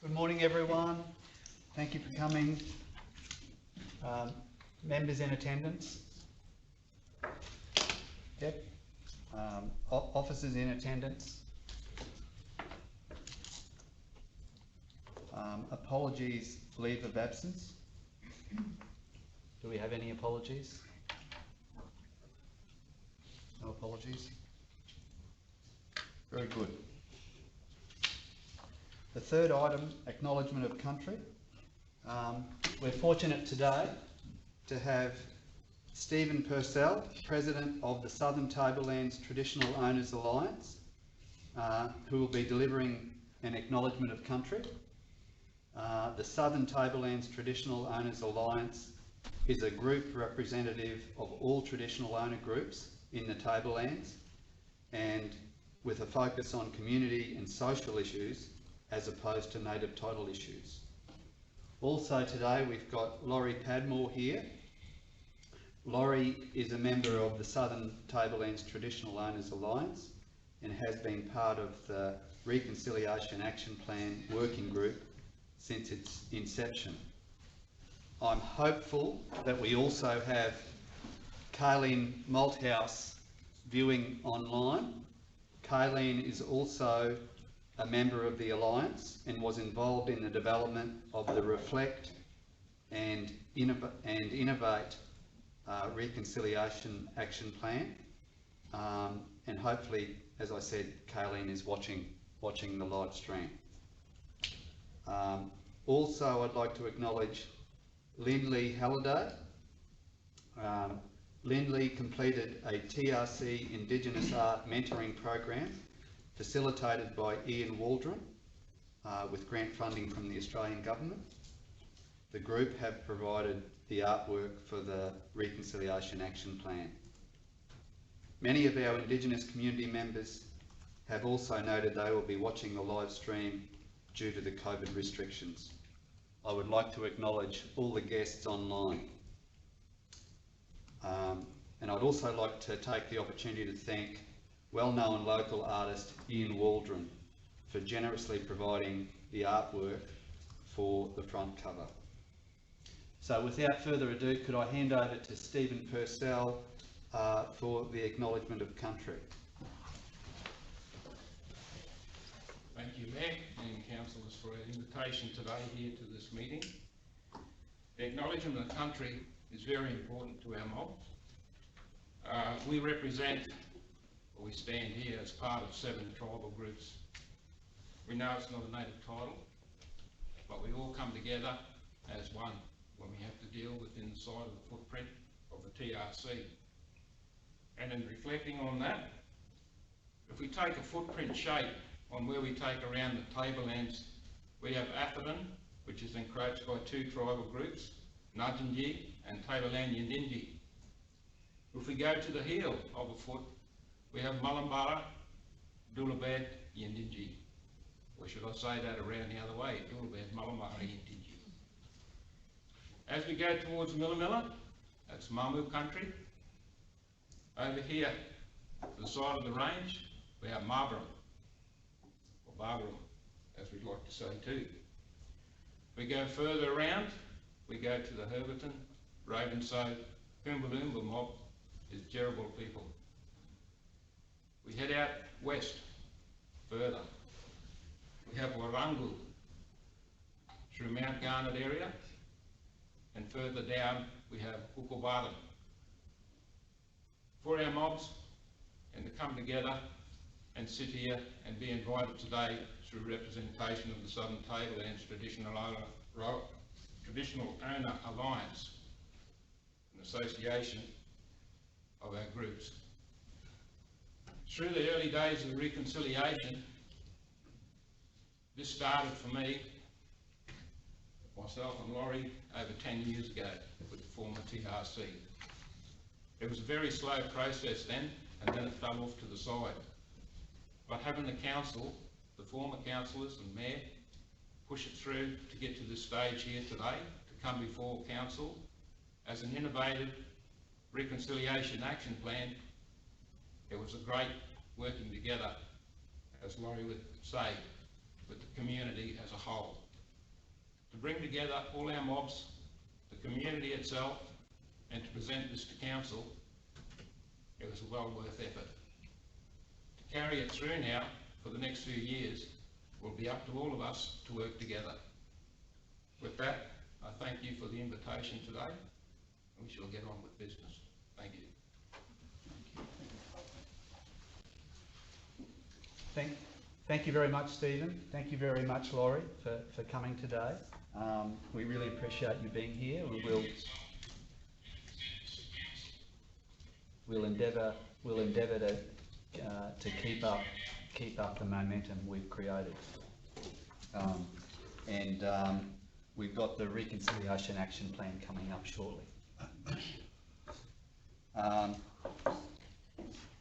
Good morning, everyone. Thank you for coming. Members in attendance. Yep. Officers in attendance. Apologies, leave of absence. Do we have any apologies? No apologies? Very good. The third item, Acknowledgement of Country. We're fortunate today to have Stephen Purcell, President of the Southern Tablelands Traditional Owners Alliance, who will be delivering an Acknowledgement of Country. The Southern Tablelands Traditional Owners Alliance is a group representative of all traditional owner groups in the Tablelands, and with a focus on community and social issues as opposed to native title issues. Also today we've got Laurie Padmore here. Laurie is a member of the Southern Tablelands Traditional Owners Alliance and has been part of the Reconciliation Action Plan working group since its inception. I'm hopeful that we also have Kayleen Malthouse viewing online. Kayleen is also a member of the Alliance and was involved in the development of the Reflect and Innovate Reconciliation Action Plan. And hopefully, as I said, Kayleen is watching the live stream. Also, I'd like to acknowledge Lindley Halliday. Lindley completed a TRC Indigenous Art Mentoring Program facilitated by Ian Waldron with grant funding from the Australian Government. The group have provided the artwork for the Reconciliation Action Plan. Many of our Indigenous community members have also noted they will be watching the live stream due to the COVID restrictions. I would like to acknowledge all the guests online. And I'd also like to take the opportunity to thank well-known local artist Ian Waldron for generously providing the artwork for the front cover. So without further ado, could I hand over to Stephen Purcell for the Acknowledgement of Country. Thank you, Mayor and councillors, for our invitation today here to this meeting. The Acknowledgement of Country is very important to our mob. We represent, or we stand here as part of 7 tribal groups. We know it's not a native title, but we all come together as one when we have to deal with inside of the footprint of the TRC. And in reflecting on that, if we take a footprint shape on where we take around the tablelands, we have Atherton, which is encroached by 2 tribal groups, Nudjinji and Tableland Yindinji. If we go to the heel of a foot, we have Mullumbara, Dulabed, Yindinji. Or should I say that around the other way, Dulabed, Mullumbara, Yindinji. As we go towards Millamilla, that's Mamu country. Over here, to the side of the range, we have Marlborough, or Barbaram, as we'd like to say too. We go further around, we go to the Herberton, Ravenside, Hoombalumba mob is Jerrabul people. We head out west further. We have Warrangu through Mount Garnet area, and further down we have Ukubada. For our mobs and to come together and sit here and be invited today through representation of the Southern Tablelands Traditional Owner Alliance, an association of our groups. Through the early days of the reconciliation, this started for me, myself and Laurie, over 10 years ago with the former TRC. It was a very slow process then, and then it fell off to the side. But having the council, the former councillors and mayor, push it through to get to this stage here today, to come before council as an innovative reconciliation action plan, it was a great working together, as Laurie would say, with the community as a whole. to bring together all our mobs, the community itself, and to present this to council, it was a well worth effort. To carry it through now for the next few years will be up to all of us to work together. With that, I thank you for the invitation today, and we shall get on with business. Thank you. Thank you very much, Stephen. Thank you very much, Laurie, for coming today. We really appreciate you being here. We'll endeavour to keep up the momentum we've created. We've got the Reconciliation Action Plan coming up shortly.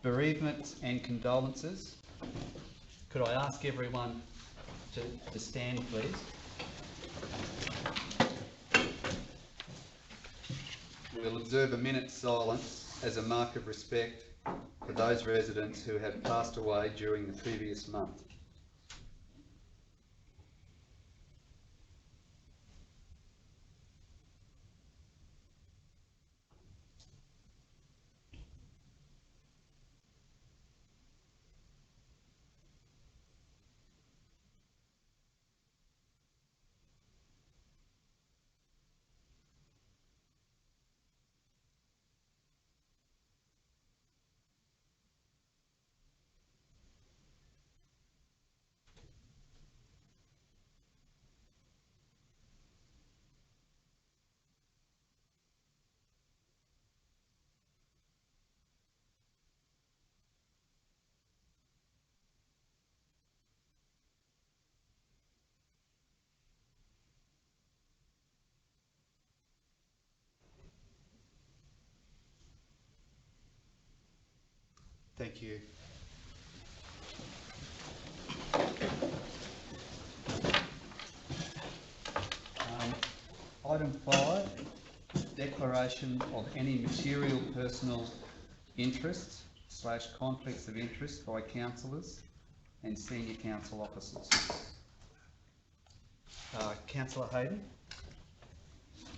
Bereavements and condolences. Could I ask everyone to stand, please? We'll observe a minute's silence as a mark of respect for those residents who have passed away during the previous month. Thank you. Item 5, declaration of any material personal interests / conflicts of interest by councillors and senior council officers. Councillor Hayden.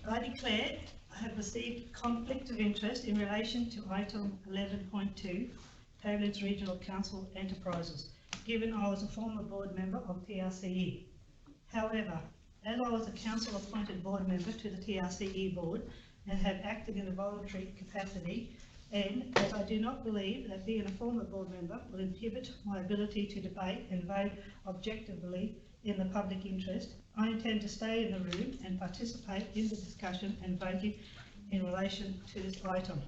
I declare I have received conflict of interest in relation to item 11.2, Tablelands Regional Council Enterprises, given I was a former board member of TRCE. However, as I was a council appointed board member to the TRCE board and have acted in a voluntary capacity, and as I do not believe that being a former board member will inhibit my ability to debate and vote objectively in the public interest, I intend to stay in the room and participate in the discussion and voting in relation to this item.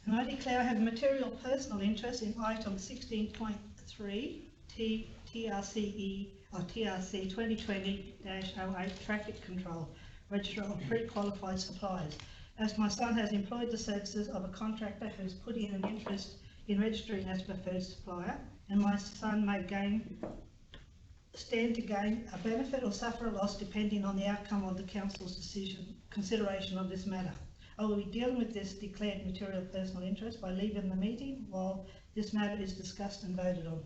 And I declare I have a material personal interest in item 16.3 TRCE or TRC 2020-08 traffic control, register of pre-qualified suppliers, as my son has employed the services of a contractor who has put in an interest in registering as preferred supplier, and my son may stand to gain a benefit or suffer a loss depending on the outcome of the council's consideration of this matter. I will be dealing with this declared material personal interest by leaving the meeting while this matter is discussed and voted on.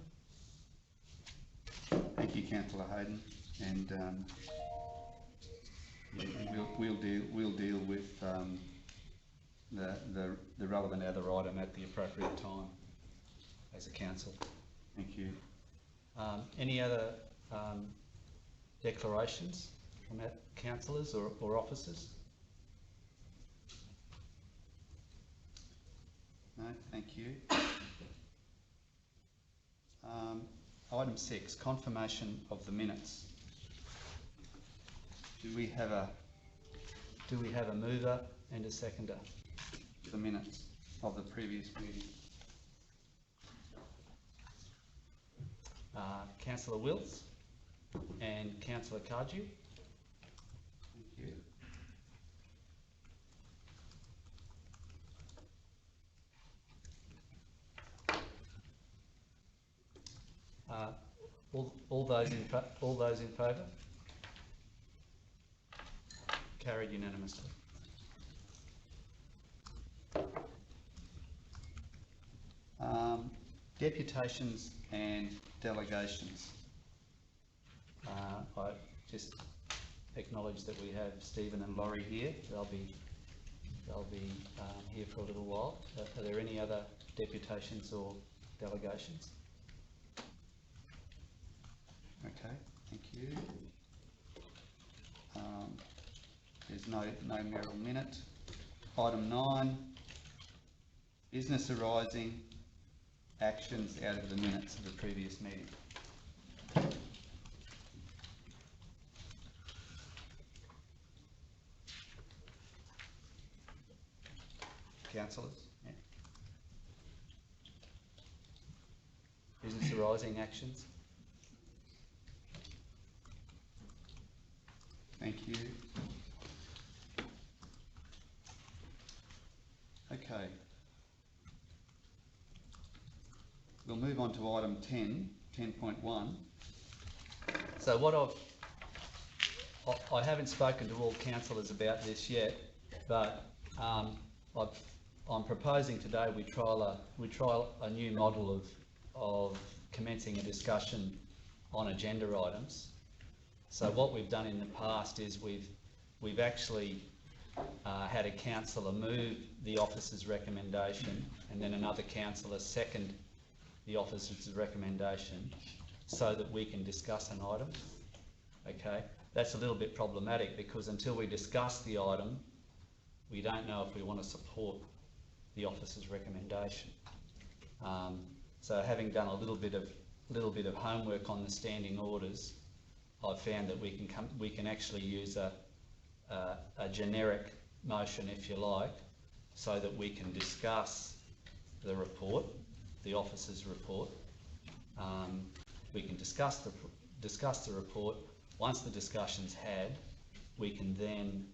Thank you, Councillor Hayden, and we'll deal with the relevant other item at the appropriate time as a council. Thank you. Any other declarations from our councillors or officers? No, thank you. Item 6, confirmation of the minutes. Do we have a mover and a seconder for the minutes of the previous meeting? Councillor Wills and Councillor Cardew. Thank you. All those in favour? Carried unanimously. Deputations and delegations. just acknowledge that we have Stephen and Laurie here. They'll be here for a little while. Are there any other deputations or delegations? Okay, thank you. There's no Merrill minute. Item 9, business arising, actions out of the minutes of the previous meeting. Councillors? Yeah. Business arising actions? Thank you. Okay. We'll move on to item 10.1. So what I haven't spoken to all councillors about this yet, but I'm proposing today we trial a new model of commencing a discussion on agenda items. So what we've done in the past is we've actually had a councillor move the officer's recommendation, and then another councillor second the officer's recommendation, so that we can discuss an item. Okay, that's a little bit problematic because until we discuss the item, we don't know if we want to support the officer's recommendation. So having done a little bit of homework on the standing orders, I've found that we can actually use a generic motion, if you like, so that we can discuss the report, the officer's report. We can discuss the report. Once the discussion's had, we can then,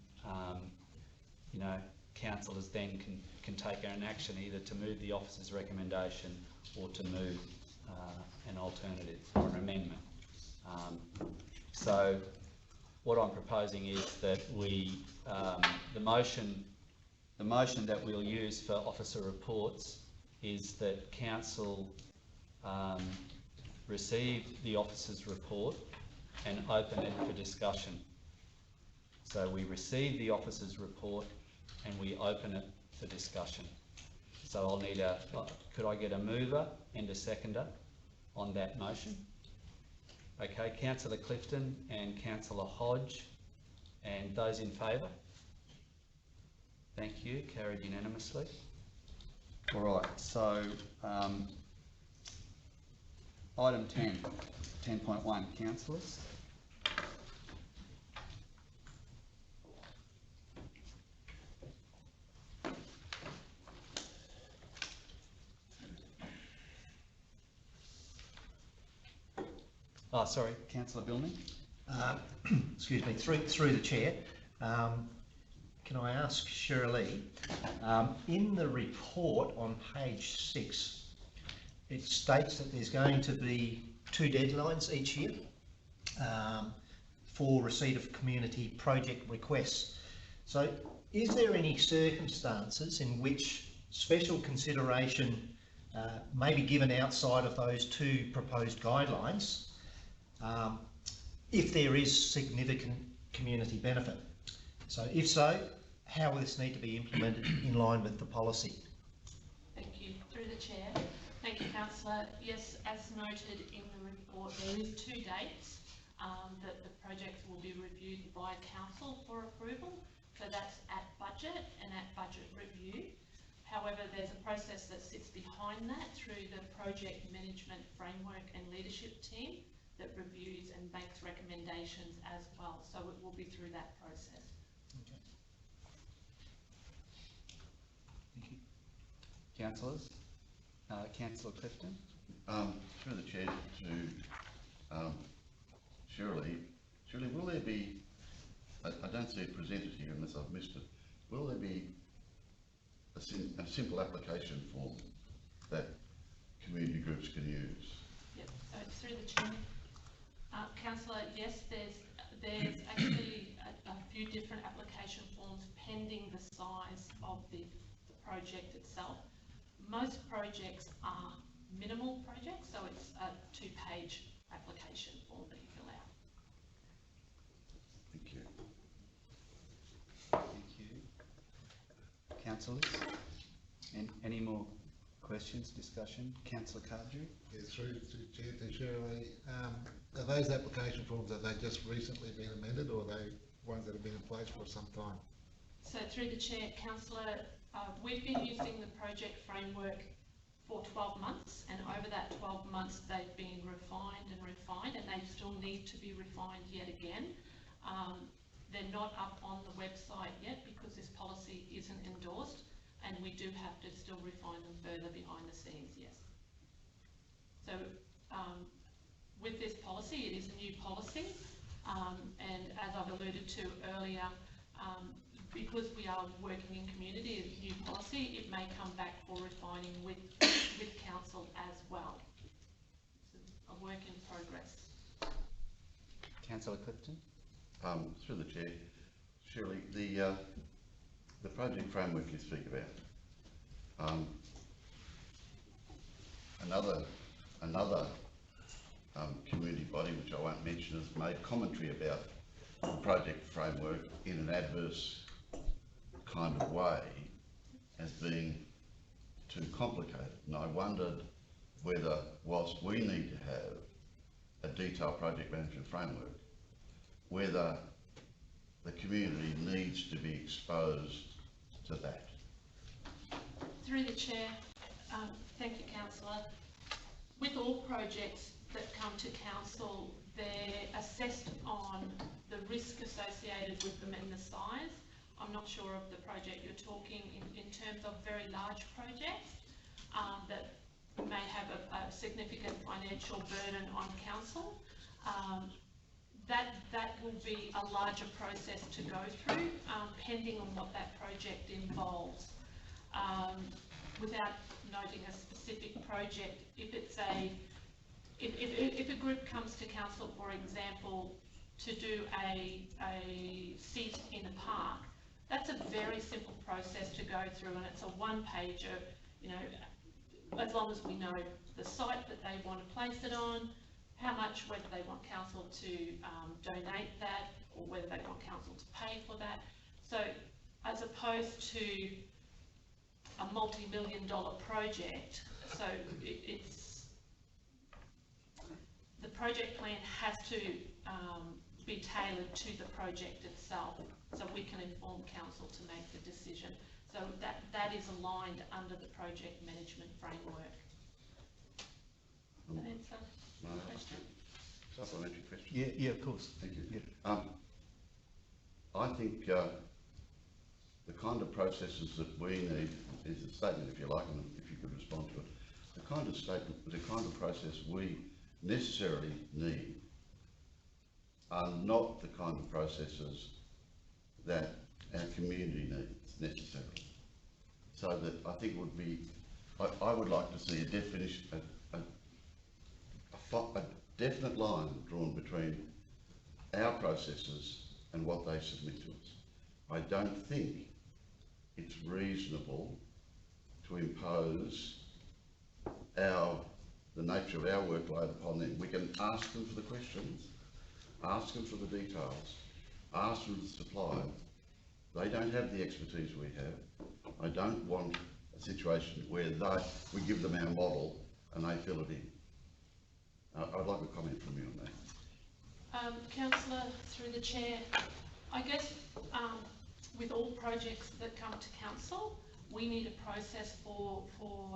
councillors then can take an action either to move the officer's recommendation or to move an alternative or an amendment. So what I'm proposing is that the motion that we'll use for officer reports is that council receive the officer's report and open it for discussion. So we receive the officer's report and we open it for discussion. So I'll need could I get a mover and a seconder on that motion? Okay, Councillor Clifton and Councillor Hodge, and those in favour? Thank you, carried unanimously. All right, so item 10.1, councillors. Oh, sorry, Councillor Billman. Excuse me, through the chair. Can I ask Shirley, in the report on page 6, it states that there's going to be 2 deadlines each year for receipt of community project requests. So is there any circumstances in which special consideration may be given outside of those 2 proposed guidelines if there is significant community benefit? So if so, how will this need to be implemented in line with the policy? Thank you. Through the chair. Thank you, councillor. Yes, as noted in the report, there is 2 dates that the projects will be reviewed by council for approval. So that's at budget and at budget review. However, there's a process that sits behind that through the project management framework and leadership team that reviews and makes recommendations as well. So it will be through that process. Okay. Thank you. Councillors, Councillor Clifton. Through the chair to Shirley, will there be, I don't see it presented here unless I've missed it, will there be a simple application form that community groups can use? Yep, so it's through the chair. Councillor, yes, there's actually a few different application forms pending the size of the project itself. Most projects are minimal projects, so it's a 2-page application form that you fill out. councillors. Any more questions, discussion? Councillor Cardrew? Yeah, through Chair to Shirley, are those application forms, have they just recently been amended, or are they ones that have been in place for some time? So through the chair, councillor, we've been using the project framework for 12 months, and over that 12 months they've been refined, and they still need to be refined yet again. They're not up on the website yet because this policy isn't endorsed, and we do have to still refine them further behind the scenes, yes. So with this policy, it is a new policy, and as I've alluded to earlier, because we are working in community, as new policy, it may come back for refining with council as well. It's a work in progress. Councillor Clifton? Through the chair, Shirley, the project framework you speak about, another community body, which I won't mention, has made commentary about the project framework in an adverse kind of way as being too complicated. And I wondered whether, whilst we need to have a detailed project management framework, whether the community needs to be exposed to that. Through the chair, thank you, councillor. With all projects that come to council, they're assessed on the risk associated with them and the size. I'm not sure of the project you're talking in terms of very large projects that may have a significant financial burden on council. That will be a larger process to go through, pending on what that project involves. Without noting a specific project, if a group comes to council, for example, to do a seat in a park, that's a very simple process to go through, and it's a one-pager, you know, as long as we know the site that they want to place it on, how much, whether they want council to donate that, or whether they want council to pay for that. So as opposed to a multi-million-dollar project, so it's the project plan has to be tailored to the project itself, so we can inform council to make the decision. So that is aligned under the project management framework. Does that answer the question? Supplementary question? Yeah, of course. Thank you. Yeah. I think the kind of processes that we need is a statement, if you like, and if you could respond to it. The kind of statement, the kind of process we necessarily need are not the kind of processes that our community needs necessarily. So that I think would be, I would like to see a definition, a definite line drawn between our processes and what they submit to us. I don't think it's reasonable to impose the nature of our workload upon them. We can ask them for the questions, ask them for the details, ask them to supply. They don't have the expertise we have. I don't want a situation where we give them our model and they fill it in. I'd like a comment from you on that. Councillor, through the chair, I guess with all projects that come to council, we need a process for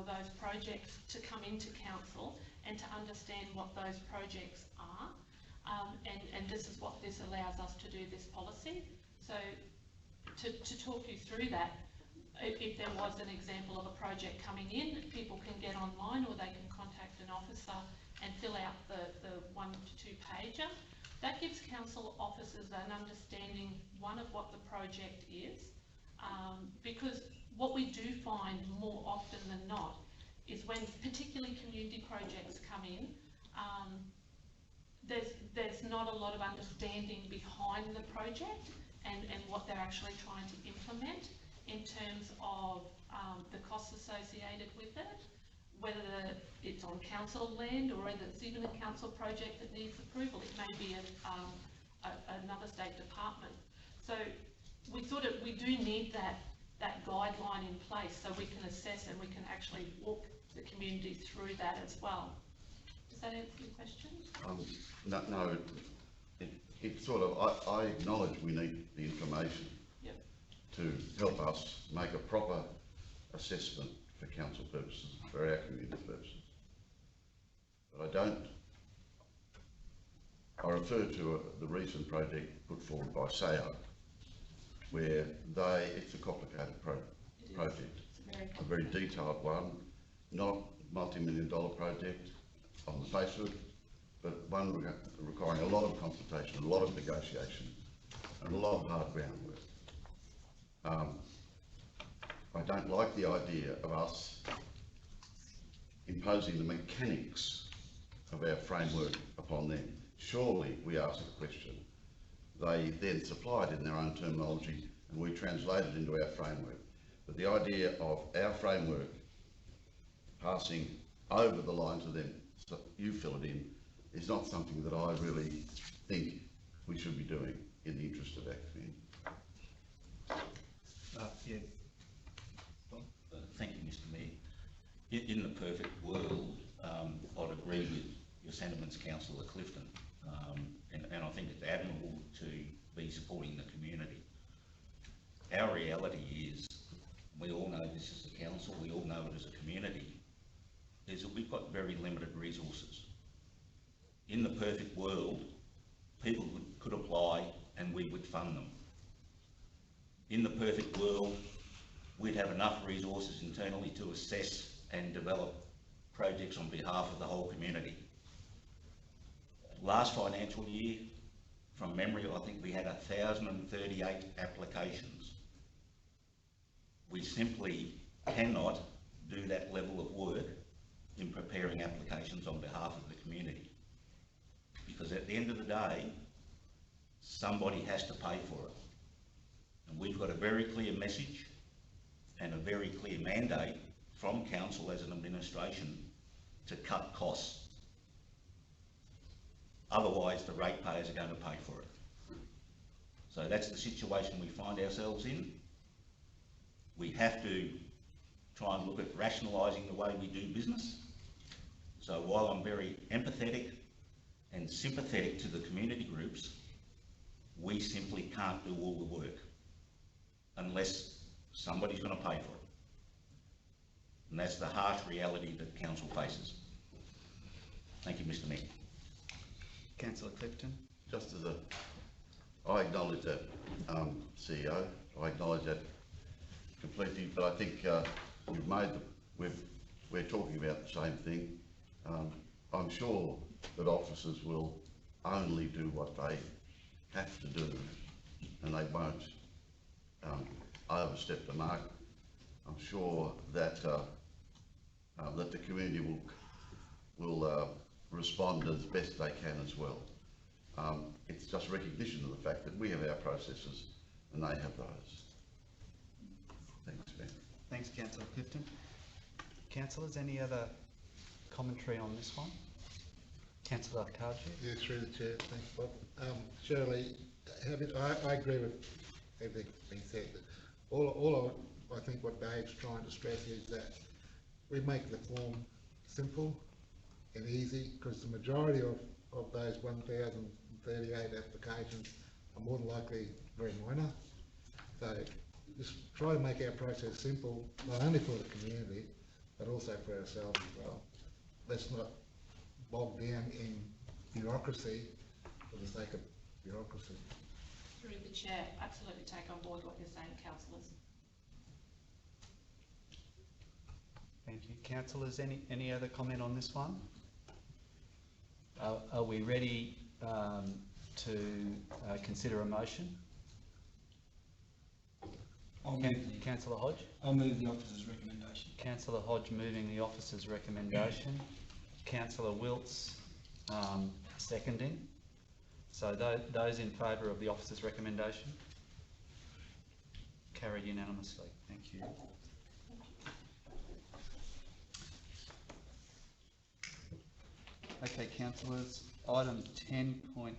those projects to come into council and to understand what those projects are. And this is what this allows us to do, this policy. So to talk you through that, if there was an example of a project coming in, people can get online or they can contact an officer and fill out the 1 to 2 pager. That gives council officers an understanding, one, of what the project is, because what we do find more often than not is when particularly community projects come in, there's not a lot of understanding behind the project and what they're actually trying to implement in terms of the costs associated with it, whether it's on council land or whether it's even a council project that needs approval. It may be another state department. So we do need that that guideline in place so we can assess and we can actually walk the community through that as well. Does that answer your question? No, it sort of, I acknowledge we need the information to help us make a proper assessment for council purposes, for our community purposes. But I refer to the recent project put forward by SAO, where it's a complicated project, a very detailed one, not multi-million-dollar project on the face of it, but one requiring a lot of consultation, a lot of negotiation, and a lot of hard groundwork. I don't like the idea of us imposing the mechanics of our framework upon them. Surely we ask a question, they then supply it in their own terminology, and we translate it into our framework. But the idea of our framework passing over the line to them, so you fill it in, is not something that I really think we should be doing in the interest of our community. Thank you, Mr. Mayor. In the perfect world, I'd agree with your sentiments, Councillor Clifton, and I think it's admirable to be supporting the community. Our reality is, we all know this as a council, we all know it as a community, is that we've got very limited resources. In the perfect world, people could apply and we would fund them. In the perfect world, we'd have enough resources internally to assess and develop projects on behalf of the whole community. Last financial year, from memory, I think we had 1,038 applications. We simply cannot do that level of work in preparing applications on behalf of the community. Because at the end of the day, somebody has to pay for it. And we've got a very clear message and a very clear mandate from council as an administration to cut costs. Otherwise, the ratepayers are going to pay for it. So that's the situation we find ourselves in. We have to try and look at rationalising the way we do business. So while I'm very empathetic and sympathetic to the community groups, we simply can't do all the work unless somebody's going to pay for it. And that's the harsh reality that council faces. Thank you, Mr. Mayor. Councillor Clifton. Just as I acknowledge that, CEO, I acknowledge that completely, but I think we're talking about the same thing. I'm sure that officers will only do what they have to do, and they won't overstep the mark. I'm sure that that the community will respond as best they can as well. It's just recognition of the fact that we have our processes and they have those. Thanks, Ben. Thanks, Councillor Clifton. Councillors, any other commentary on this one? Councillor Karji? Yeah, through the chair. Thanks, Bob. Shirley, I agree with everything being said. I think what Dave's trying to stress is that we make the form simple and easy, because the majority of those 1,038 applications are more than likely very minor. So just try to make our process simple, not only for the community, but also for ourselves as well. Let's not bog down in bureaucracy for the sake of bureaucracy. Through the chair, absolutely take on board what you're saying, councillors. Thank you. Councillors, any other comment on this one? Are we ready to consider a motion? Councillor Hodge? I'll move the officer's recommendation. Councillor Hodge moving the officer's recommendation. Councillor Wiltz seconding. So those in favour of the officer's recommendation? Carried unanimously. Thank you. Okay, councillors, item 10.2,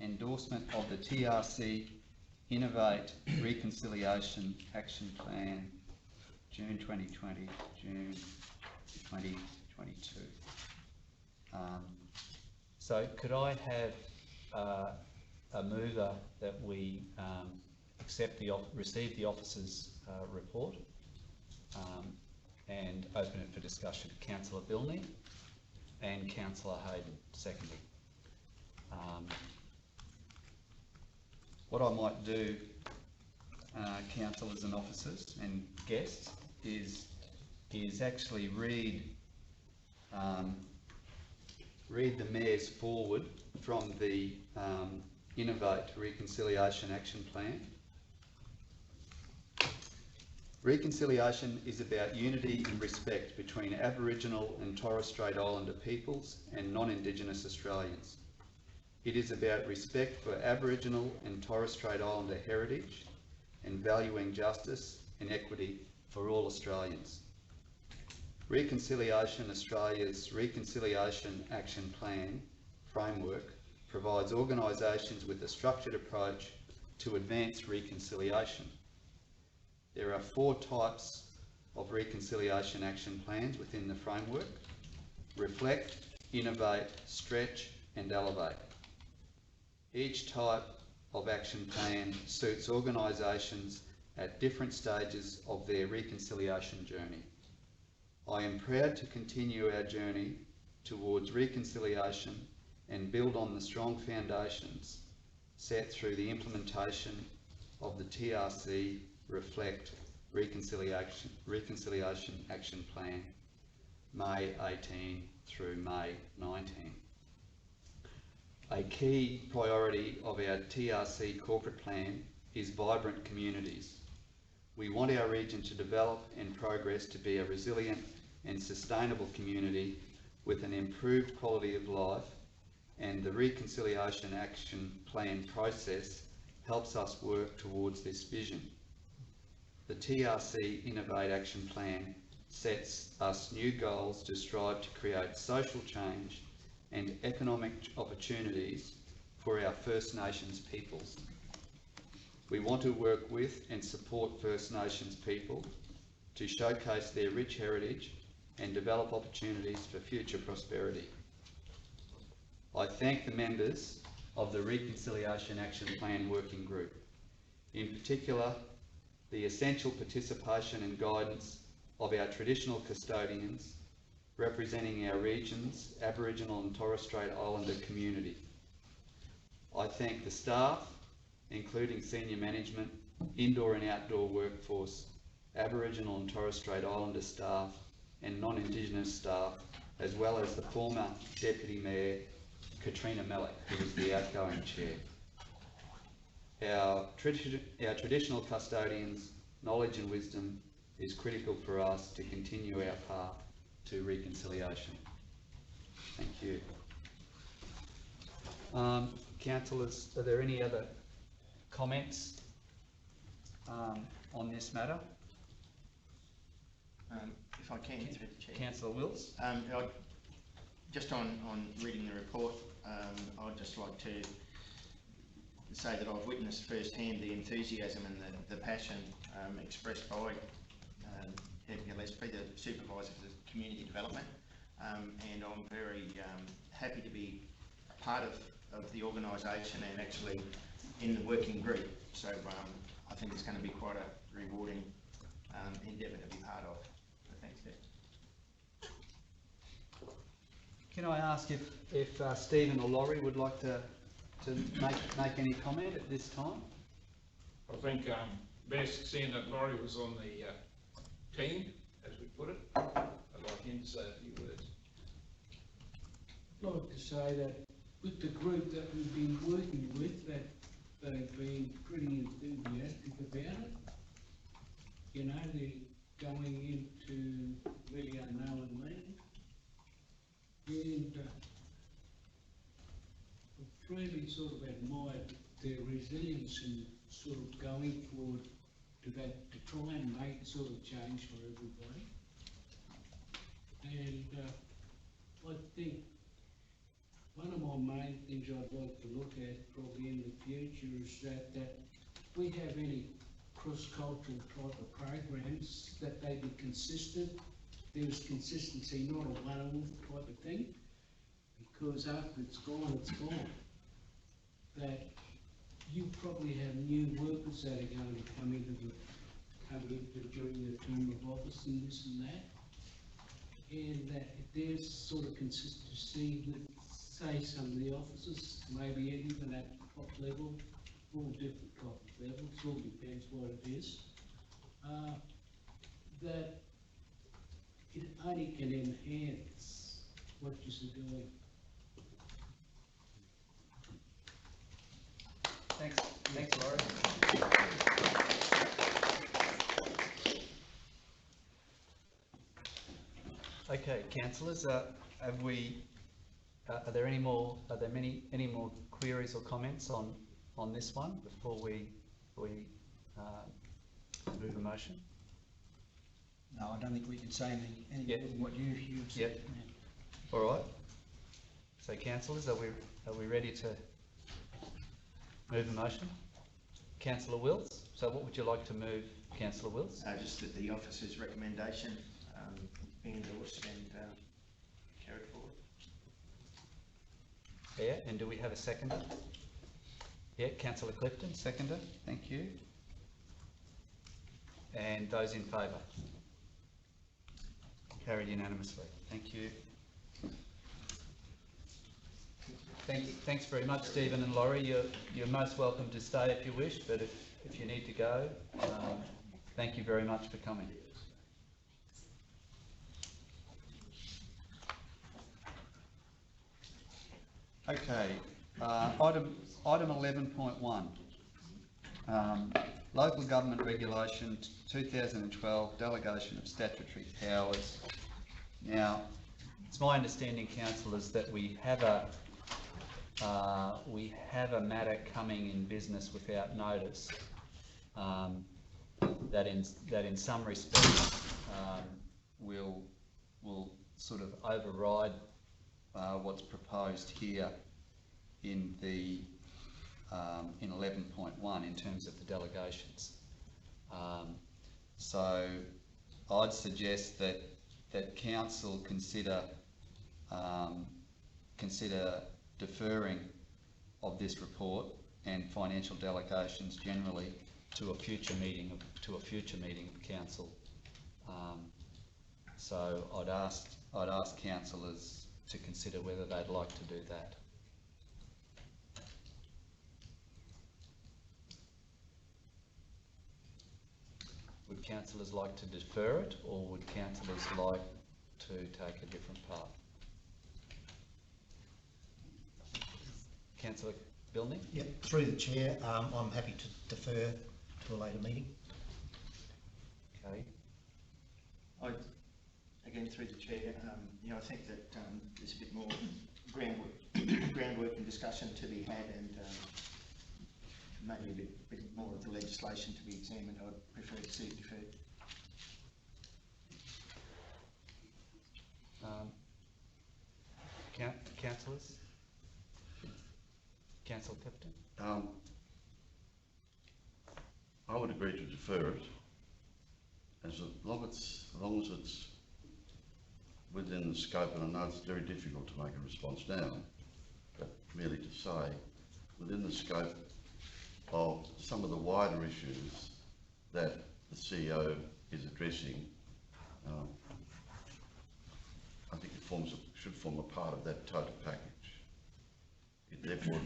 endorsement of the TRC Innovate Reconciliation Action Plan, June 2020, June 2022. So could I have a mover that we receive the officer's report and open it for discussion? Councillor Bilney and Councillor Hayden, secondly. What I might do, councillors and officers and guests, is actually read the Mayor's forward from the Innovate Reconciliation Action Plan. Reconciliation is about unity and respect between Aboriginal and Torres Strait Islander peoples and non-Indigenous Australians. It is about respect for Aboriginal and Torres Strait Islander heritage and valuing justice and equity for all Australians. Reconciliation Australia's Reconciliation Action Plan framework provides organisations with a structured approach to advance reconciliation. There are 4 types of reconciliation action plans within the framework: reflect, innovate, stretch and elevate. Each type of action plan suits organisations at different stages of their reconciliation journey. I am proud to continue our journey towards reconciliation and build on the strong foundations set through the implementation of the TRC Reflect Reconciliation Action Plan, May 18 through May 19. A key priority of our TRC corporate plan is vibrant communities. We want our region to develop and progress to be a resilient and sustainable community with an improved quality of life, and the Reconciliation Action Plan process helps us work towards this vision. The TRC Innovate Action Plan sets us new goals to strive to create social change and economic opportunities for our First Nations peoples. We want to work with and support First Nations people to showcase their rich heritage and develop opportunities for future prosperity. I thank the members of the Reconciliation Action Plan Working Group, in particular the essential participation and guidance of our traditional custodians representing our region's Aboriginal and Torres Strait Islander community. I thank the staff, including senior management, indoor and outdoor workforce, Aboriginal and Torres Strait Islander staff and non-Indigenous staff, as well as the former Deputy Mayor, Katrina Malik, who was the outgoing chair. Our traditional custodians' knowledge and wisdom is critical for us to continue our path to reconciliation. Thank you. Councillors, are there any other comments on this matter? If I can, through the chair. Councillor Wills? Just on reading the report, I'd just like to say that I've witnessed firsthand the enthusiasm and the passion expressed by Gillespie, the Supervisor for Community Development, and I'm very happy to be a part of the organisation and actually in the working group. So I think it's going to be quite a rewarding endeavour to be part of. So thanks, Dave. Can I ask if Stephen or Laurie would like to make any comment at this time? I think best seeing that Laurie was on the team, as we put it, I'd like him to say a few words. I'd like to say that with the group that we've been working with, that they've been pretty enthusiastic about it. You know, they're going into really unknown land. And I've really sort of admired their resilience in sort of going forward to try and make sort of change for everybody. And I think one of my main things I'd like to look at probably in the future is that we have any cross-cultural type of programs, that they be consistent. There is consistency, not a one-off type of thing, because after it's gone, it's gone. That you probably have new workers that are going to come into during their term of office and this and that. And that if there's sort of consistency with, say, some of the officers, maybe even at the top level, all different top levels, all depends what it is, that it only can enhance what you're doing. Thanks, Laurie. Okay, councillors, are there any more queries or comments on this one before we move a motion? No, I don't think we can say any more than what you've said. Yep. All right. So, councillors, are we ready to move a motion? Councillor Wills. So, what would you like to move, Councillor Wills? Just that the officer's recommendation be endorsed and carried forward. Yeah, and do we have a seconder? Yeah, Councillor Clifton, seconder. Thank you. And those in favour? Carried unanimously. Thank you. Thanks very much, Stephen and Laurie. You're most welcome to stay if you wish, but if you need to go, thank you very much for coming. Okay, item 11.1, Local Government Regulation 2012, Delegation of Statutory Powers. Now, it's my understanding, councillors, that we have a matter coming in business without notice that in some respects will sort of override what's proposed here in the in 11.1 in terms of the delegations. So I'd suggest that council consider deferring of this report and financial delegations generally to a future meeting of council. So I'd ask councillors to consider whether they'd like to do that. Would councillors like to defer it, or would councillors like to take a different path? Councillor Bilney? Yep, through the chair, I'm happy to defer to a later meeting. Okay. Again, through the chair, I think that there's a bit more groundwork and discussion to be had, and maybe a bit more of the legislation to be examined. I'd prefer to see it deferred. Councillors? Councillor Clifton? I would agree to defer it as long as it's within the scope, and I know it's very difficult to make a response now, but merely to say within the scope of some of the wider issues that the CEO is addressing. I think it should form a part of that total package. Therefore,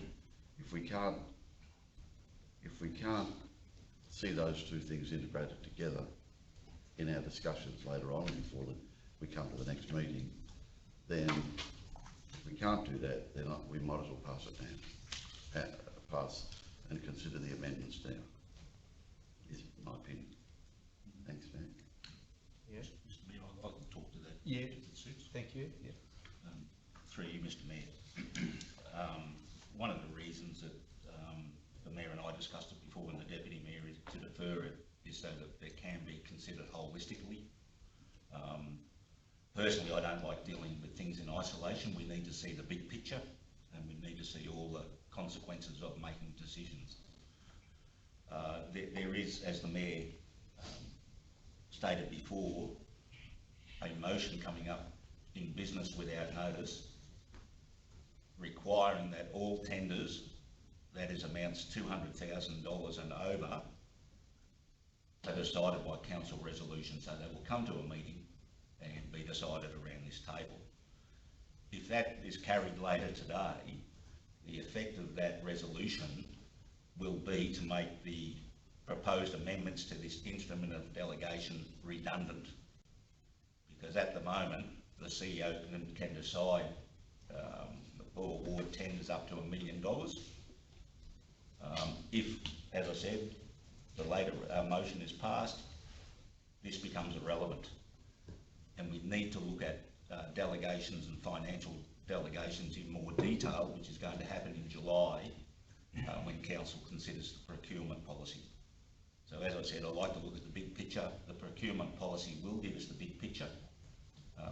if we can't see those two things integrated together in our discussions later on before we come to the next meeting, then if we can't do that, then we might as well pass it down, pass and consider the amendments now, is my opinion. Thanks, Matt. Yeah. Mr Mayor, I can talk to that. Yeah. If it suits. Thank you. Yeah. Through you, Mr Mayor. One of the reasons that the Mayor and I discussed it before, and the Deputy Mayor, is to defer it, is so that it can be considered holistically. Personally, I don't like dealing with things in isolation. We need to see the big picture, and we need to see all the consequences of making decisions. there is, as the Mayor stated before, a motion coming up in business without notice requiring that all tenders, that is amounts $200,000 and over, are decided by council resolution, so they will come to a meeting and be decided around this table. If that is carried later today, the effect of that resolution will be to make the proposed amendments to this instrument of delegation redundant. Because at the moment, the CEO can decide or award tenders up to $1 million. If, as I said, the later motion is passed, this becomes irrelevant. And we need to look at delegations and financial delegations in more detail, which is going to happen in July when council considers the procurement policy. So as I said, I like to look at the big picture. The procurement policy will give us the big picture.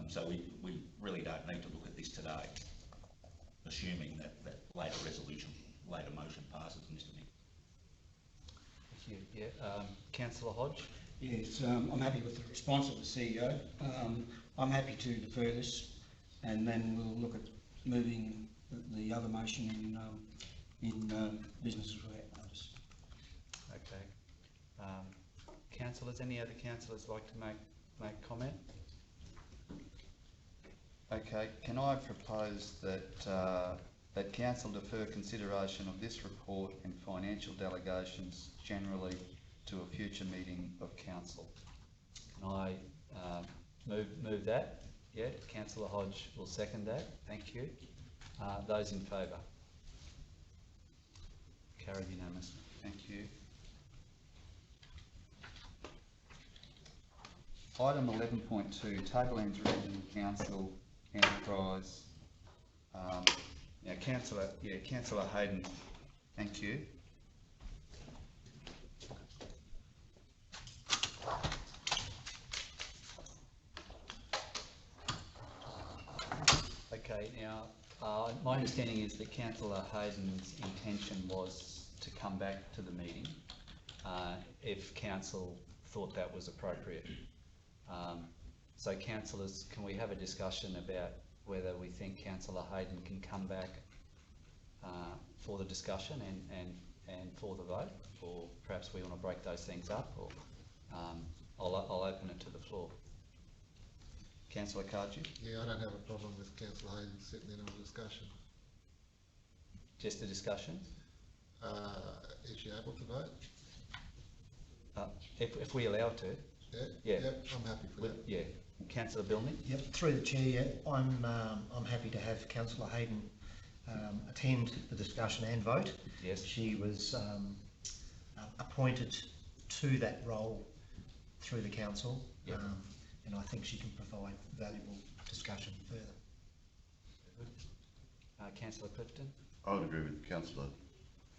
So we really don't need to look at this today, assuming that later resolution, later motion passes, Mr. Nick. Thank you. Yeah, Councillor Hodge? Yes, I'm happy with the response of the CEO. I'm happy to defer this, and then we'll look at moving the other motion in businesses without notice. Okay. Councillors, any other councillors like to make comment? Okay, can I propose that that council defer consideration of this report and financial delegations generally to a future meeting of council? Can I move that? Yeah, Councillor Hodge will second that. Thank you. Those in favour? Carried unanimously. Thank you. Item 11.2, Tablelands Regional Council Enterprise. Councillor Hayden, thank you. Okay, now my understanding is that Councillor Hayden's intention was to come back to the meeting if council thought that was appropriate. So councillors, can we have a discussion about whether we think Councillor Hayden can come back for the discussion and for the vote, or perhaps we want to break those things up, or I'll open it to the floor. Councillor Cardew? Yeah, I don't have a problem with Councillor Hayden sitting in on the discussion. Just a discussion? Is she able to vote? If we allow to. Yeah? Yeah. Yep, I'm happy for that. Yeah. Councillor Billney? Yep, through the chair, yeah, I'm happy to have Councillor Hayden attend the discussion and vote. Yes. She was appointed to that role through the council, yep. And I think she can provide valuable discussion further. Councillor Clifton? I would agree with Councillor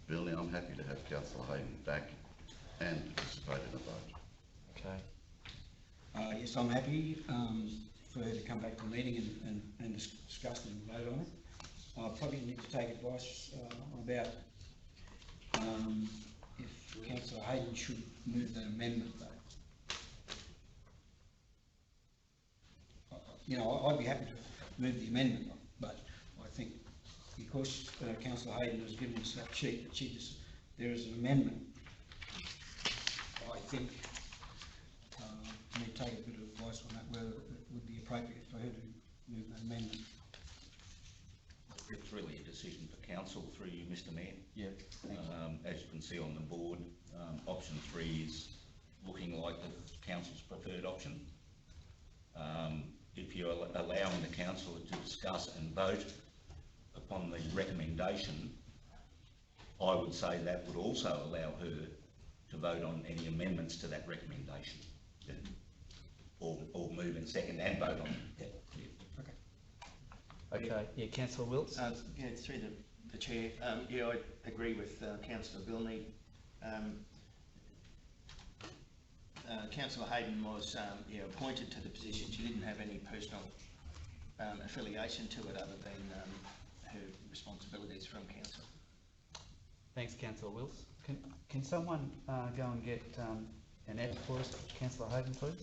Billy. I'm happy to have Councillor Hayden back and participate in the vote. Okay. Yes, I'm happy for her to come back to the meeting and discuss and vote on it. I probably need to take advice about if Councillor Hayden should move that amendment though. I'd be happy to move the amendment, but I think because Councillor Hayden has given us that sheet that there is an amendment, I think I need to take a bit of advice on that, whether it would be appropriate for her to move that amendment. It's really a decision for council through you, Mr. Mayor. Yep. As you can see on the board, option 3 is looking like the council's preferred option. If you're allowing the councillor to discuss and vote upon the recommendation, I would say that would also allow her to vote on any amendments to that recommendation, or move in second and vote on it. Okay. Yeah, Councillor Wilts? Yeah, through the chair. Yeah, I agree with Councillor Bilney. Councillor Hayden was appointed to the position. She didn't have any personal affiliation to it other than her responsibilities from council. Thanks, Councillor Wills. Can someone go and get an app for us, Councillor Hayden, please?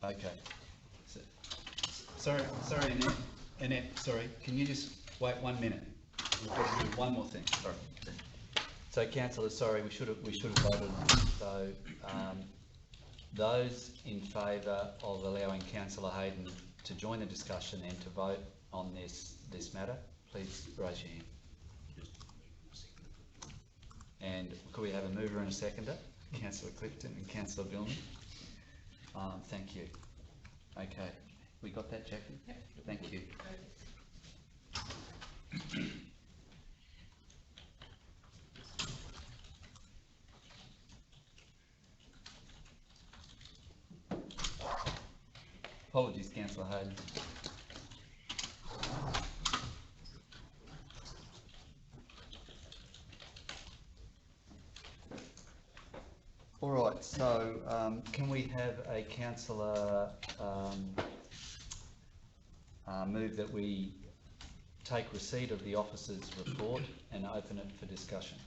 Okay. Sorry, Annette, sorry, can you just wait 1 minute? We've got to do one more thing, sorry. So councillors, sorry, we should have voted on this. So those in favour of allowing Councillor Hayden to join the discussion and to vote on this matter, please raise your hand. And could we have a mover and a seconder? Councillor Clifton and Councillor Billman. Thank you. Okay, we got that, Jackie? Yep. Thank you. Apologies, Councillor Hayden. All right, so can we have a councillor move that we take receipt of the officer's report and open it for discussion?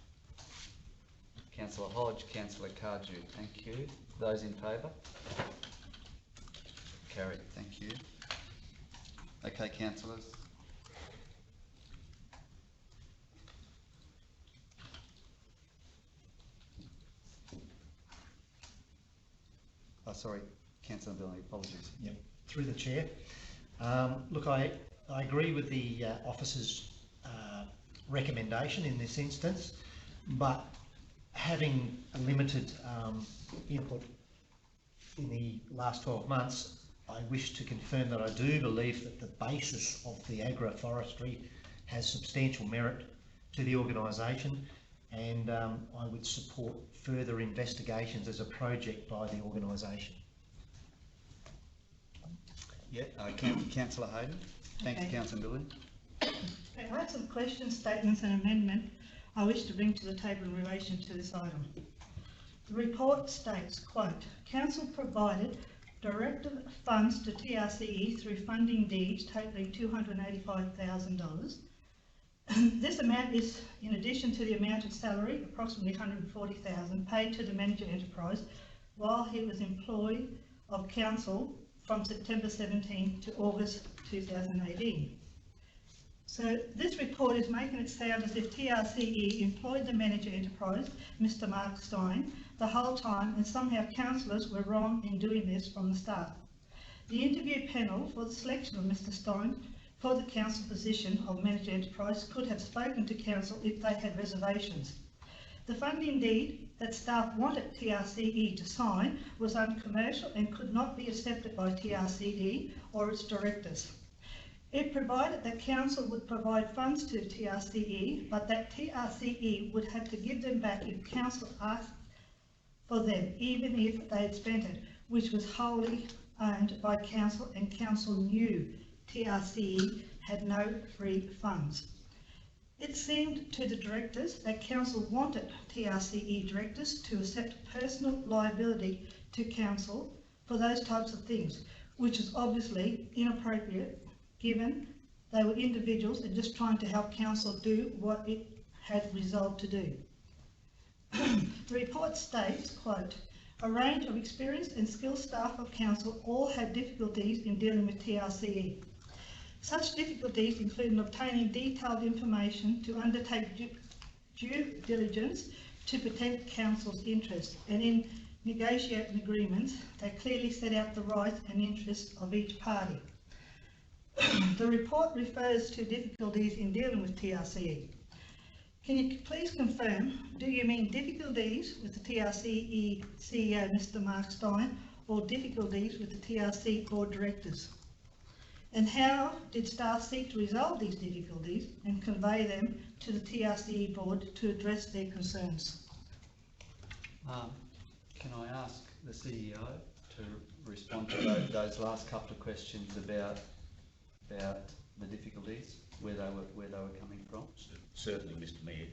Councillor Hodge, Councillor Cardew, thank you. Those in favour? Carried, thank you. Okay, councillors. Oh, sorry, Councillor Billy, apologies. Yep, through the chair. Look, I agree with the officer's recommendation in this instance, but having a limited input in the last 12 months, I wish to confirm that I do believe that the basis of the agroforestry has substantial merit to the organisation, and I would support further investigations as a project by the organisation. Yeah, Councillor Hayden. Thank you, Councillor Billy. Okay, I have some questions, statements and amendment I wish to bring to the table in relation to this item. The report states, quote, Council provided directive funds to TRCE through funding deeds totalling $285,000. This amount is in addition to the amount of salary, approximately $140,000, paid to the manager enterprise while he was employed of council from September 17 to August 2018. So this report is making it sound as if TRCE employed the manager enterprise, Mr. Mark Stein, the whole time, and somehow councillors were wrong in doing this from the start. The interview panel for the selection of Mr. Stein for the council position of manager enterprise could have spoken to council if they had reservations. The funding deed that staff wanted TRCE to sign was uncommercial and could not be accepted by TRCE or its directors. It provided that council would provide funds to TRCE, but that TRCE would have to give them back if council asked for them, even if they had spent it, which was wholly owned by council, and council knew TRCE had no free funds. It seemed to the directors that council wanted TRCE directors to accept personal liability to council for those types of things, which is obviously inappropriate given they were individuals and just trying to help council do what it had resolved to do. The report states, quote, a range of experienced and skilled staff of council all had difficulties in dealing with TRCE. Such difficulties include obtaining detailed information to undertake due diligence to protect council's interests, and in negotiating agreements that clearly set out the rights and interests of each party. The report refers to difficulties in dealing with TRCE. Can you please confirm, do you mean difficulties with the TRCE CEO, Mr. Mark Stein, or difficulties with the TRC board directors? And how did staff seek to resolve these difficulties and convey them to the TRCE board to address their concerns? Can I ask the CEO to respond to those last couple of questions about the difficulties, where they were coming from? Certainly, Mr Mayor.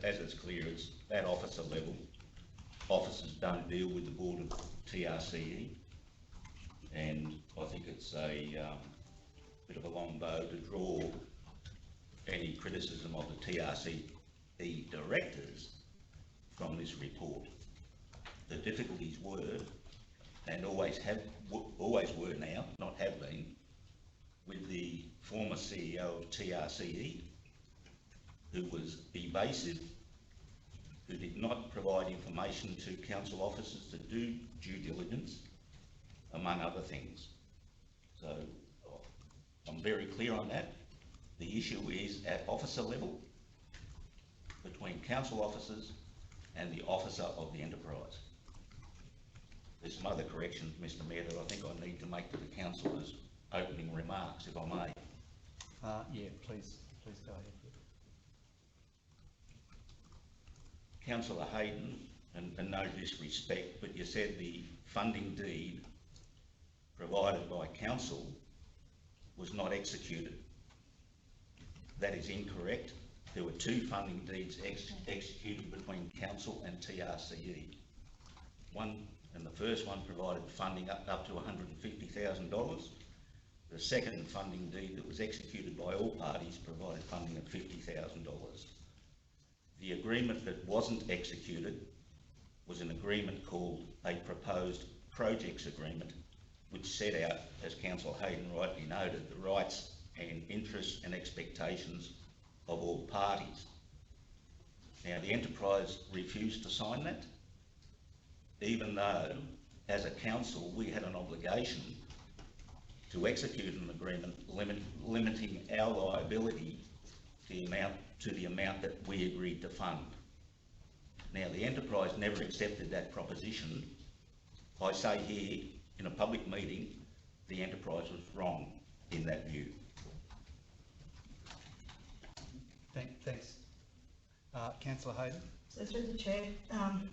As it's clear, it's at officer level. Officers don't deal with the board of TRCE, and I think it's a bit of a long bow to draw any criticism of the TRCE directors from this report. The difficulties were, and always were now, not have been, with the former CEO of TRCE, who was evasive, who did not provide information to council officers to do due diligence, among other things. So I'm very clear on that. The issue is at officer level, between council officers and the officer of the enterprise. There's some other corrections, Mr Mayor, that I think I need to make to the council as opening remarks, if I may. Yeah, please go ahead. Councillor Hayden, and no disrespect, but you said the funding deed provided by council was not executed. That is incorrect. There were two funding deeds executed between council and TRCE. One, and the first one provided funding up to $150,000. The second funding deed that was executed by all parties provided funding of $50,000. The agreement that wasn't executed was an agreement called a proposed projects agreement, which set out, as Councillor Hayden rightly noted, the rights and interests and expectations of all parties. Now, the enterprise refused to sign that, even though, as a council, we had an obligation to execute an agreement limiting our liability to the amount that we agreed to fund. Now, the enterprise never accepted that proposition. I say here in a public meeting, the enterprise was wrong in that view. Thanks. Councillor Hayden? So through the chair,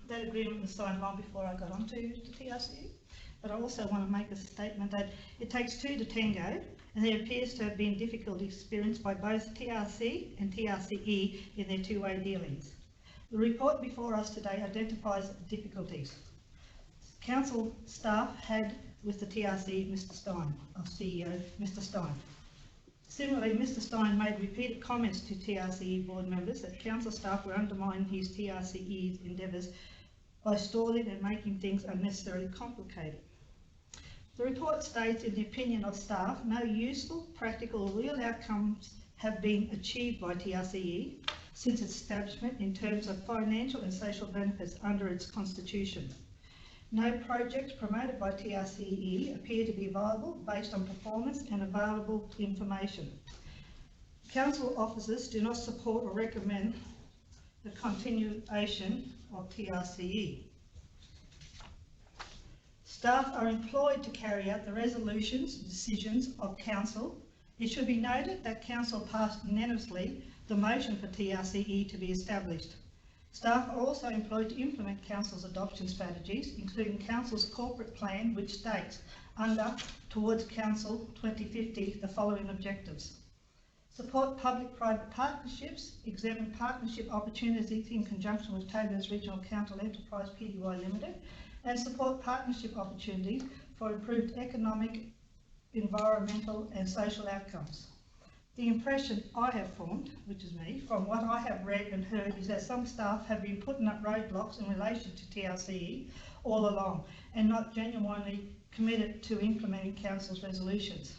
that agreement was signed long before I got onto the TRCE, but I also want to make a statement that it takes two to tango, and there appears to have been difficulty experienced by both TRC and TRCE in their two-way dealings. The report before us today identifies difficulties. Council staff had with the TRC Mr Stein, our CEO, Mr Stein. Similarly, Mr Stein made repeated comments to TRCE board members that council staff were undermining his TRCE's endeavours by stalling and making things unnecessarily complicated. The report states, in the opinion of staff, no useful, practical or real outcomes have been achieved by TRCE since its establishment in terms of financial and social benefits under its constitution. No projects promoted by TRCE appear to be viable based on performance and available information. Council officers do not support or recommend the continuation of TRCE. Staff are employed to carry out the resolutions and decisions of council. It should be noted that council passed unanimously the motion for TRCE to be established. Staff are also employed to implement council's adoption strategies, including council's corporate plan, which states under Towards Council 2050 the following objectives: support public-private partnerships, examine partnership opportunities in conjunction with Tablelands Regional Council Enterprise Pty Limited, and support partnership opportunities for improved economic, environmental and social outcomes. The impression I have formed, which is me, from what I have read and heard, is that some staff have been putting up roadblocks in relation to TRCE all along and not genuinely committed to implementing council's resolutions.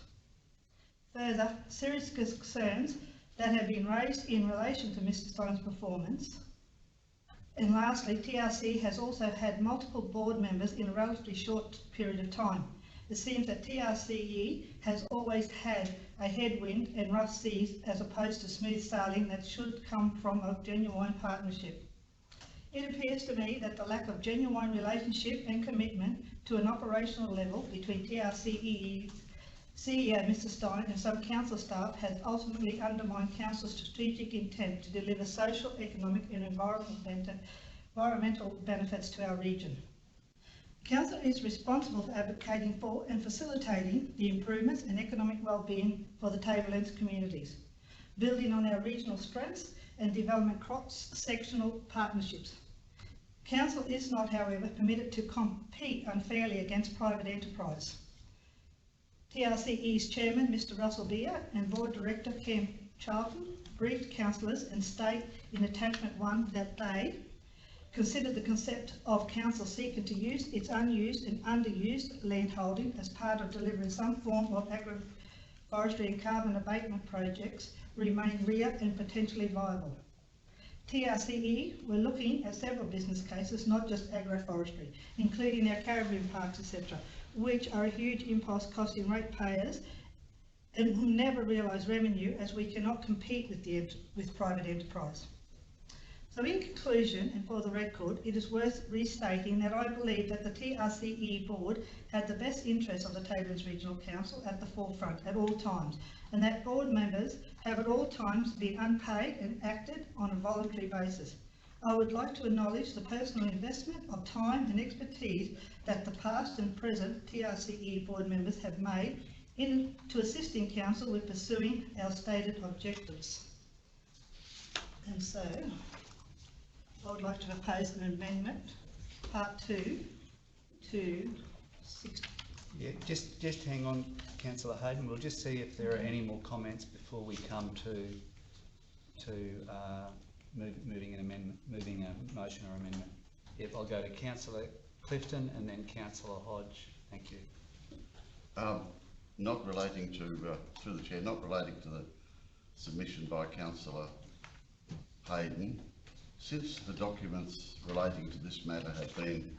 Further, serious concerns that have been raised in relation to Mr Stein's performance. And lastly, TRC has also had multiple board members in a relatively short period of time. It seems that TRCE has always had a headwind and rough seas as opposed to smooth sailing that should come from a genuine partnership. It appears to me that the lack of genuine relationship and commitment to an operational level between TRCE's CEO Mr Stein and some council staff has ultimately undermined council's strategic intent to deliver social, economic and environmental benefits to our region. Council is responsible for advocating for and facilitating the improvements and economic well-being for the Tablelands communities, building on our regional strengths and development cross-sectional partnerships. Council is not, however, permitted to compete unfairly against private enterprise. TRCE's chairman, Mr. Russell Beer, and board director, Cam Charlton, briefed councillors and state in attachment 1 that they considered the concept of council seeking to use its unused and underused land holding as part of delivering some form of agroforestry and carbon abatement projects remain real and potentially viable. TRCE were looking at several business cases, not just agroforestry, including our caravan parks, etc., which are a huge impulse costing ratepayers and will never realise revenue, as we cannot compete with private enterprise. So in conclusion, and for the record, it is worth restating that I believe that the TRCE board had the best interests of the Tablelands Regional Council at the forefront at all times, and that board members have at all times been unpaid and acted on a voluntary basis. I would like to acknowledge the personal investment of time and expertise that the past and present TRCE board members have made to assisting council with pursuing our stated objectives. And so, I would like to propose an amendment, part 2, to 6. Yeah, just hang on, Councillor Hayden. We'll just see if there are any more comments before we come to moving a motion or amendment. Yep, I'll go to Councillor Clifton and then Councillor Hodge. Thank you. Not relating to, through the chair, not relating to the submission by Councillor Hayden. Since the documents relating to this matter have been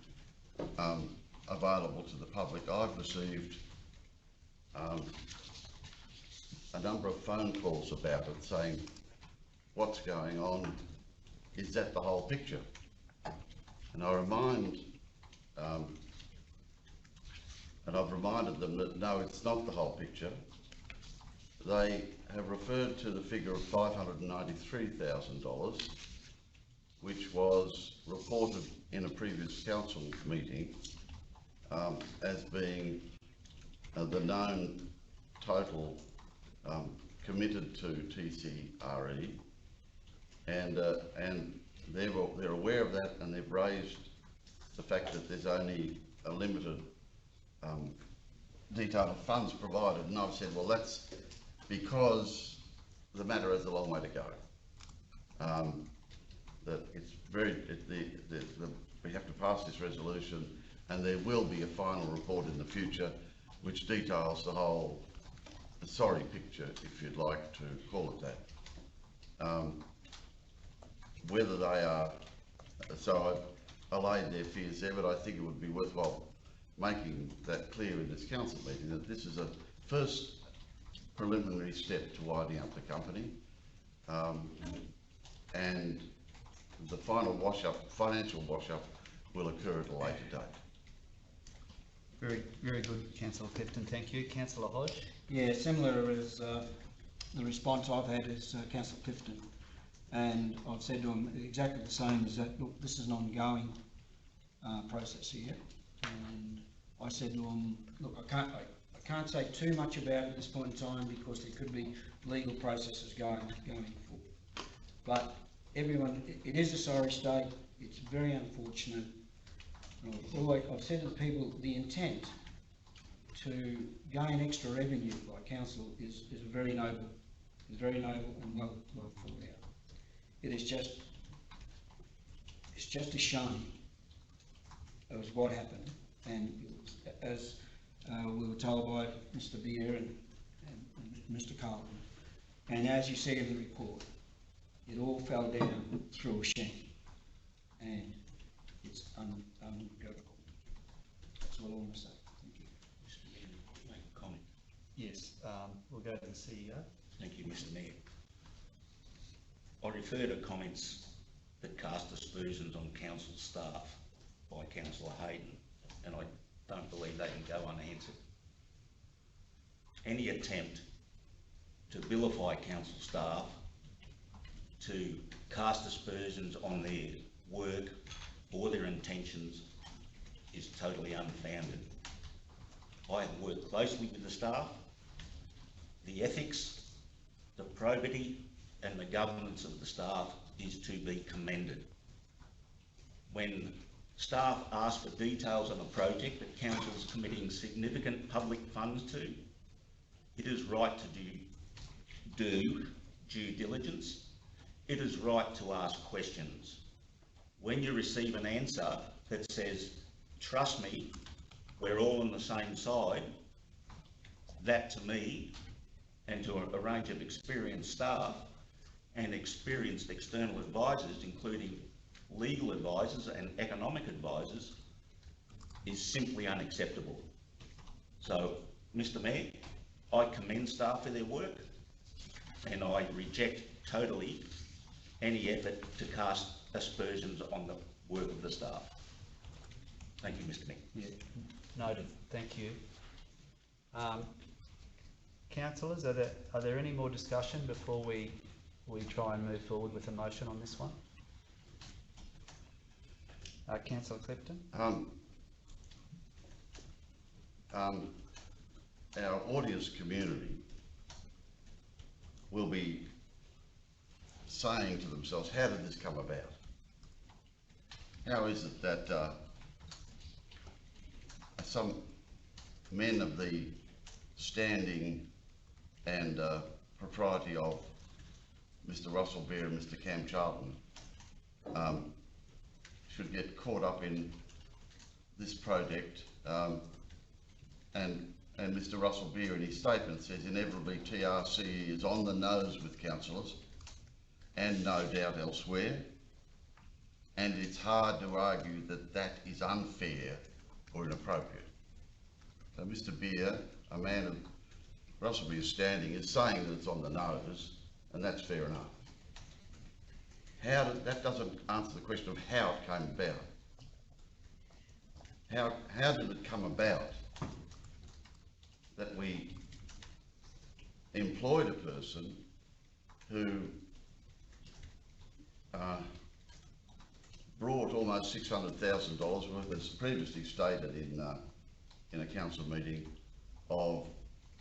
available to the public, I've received a number of phone calls about it saying, what's going on? Is that the whole picture? And I remind, and I've reminded them that no, it's not the whole picture. They have referred to the figure of $593,000, which was reported in a previous council meeting as being the known total committed to TCRE, and they're aware of that, and they've raised the fact that there's only a limited detail of funds provided, and I've said, well, that's because the matter has a long way to go. That it's we have to pass this resolution, and there will be a final report in the future which details the whole sorry picture, if you'd like to call it that. Whether they are, so I've allayed their fears there, but I think it would be worthwhile making that clear in this council meeting that this is a first preliminary step to winding up the company, and the final financial wash-up will occur at a later date. Very good, Councillor Clifton. Thank you. Councillor Hodge. Yeah, similar as the response I've had is Councillor Clifton, and I've said to him exactly the same, is that, look, this is an ongoing process here, and I said to him, look, I can't say too much about it at this point in time because there could be legal processes going forward. But everyone, it is a sorry state, it's very unfortunate. I've said to the people, the intent to gain extra revenue by council is very noble. It's very noble and well thought out. It is just, it's just a shame of what happened, and as we were told by Mr. Beer and Mr. Carlton, and as you see in the report, it all fell down through a shame, and it's unregrettable. That's all I want to say. Thank you. Mr. Mayor, make a comment. Yes, we'll go to the CEO. Thank you, Mr. Mayor. I refer to comments that cast aspersions on council staff by Councillor Hayden, and I don't believe they can go unanswered. Any attempt to vilify council staff, to cast aspersions on their work or their intentions, is totally unfounded. I have worked closely with the staff. The ethics, the probity and the governance of the staff is to be commended. When staff ask for details on a project that council is committing significant public funds to, it is right to do due diligence. It is right to ask questions. When you receive an answer that says, trust me, we're all on the same side, that to me and to a range of experienced staff and experienced external advisors, including legal advisors and economic advisors, is simply unacceptable. So, Mr. Mayor, I commend staff for their work and I reject totally any effort to cast aspersions on the work of the staff. Thank you, Mr. Mayor. Yeah, noted. Thank you. Councillors, are there any more discussion before we try and move forward with a motion on this one? Councillor Clifton. Our audience community will be saying to themselves, how did this come about? How is it that some men of the standing and propriety of Mr. Russell Beer and Mr. Cam Charlton should get caught up in this project, and Mr. Russell Beer in his statement says inevitably TRC is on the nose with councillors and no doubt elsewhere, and it's hard to argue that that is unfair or inappropriate. So Mr. Beer, a man of Russell Beer's standing, is saying that it's on the nose, and that's fair enough. That doesn't answer the question of how it came about. How did it come about that we employed a person who brought almost $600,000 worth, as previously stated in a council meeting, of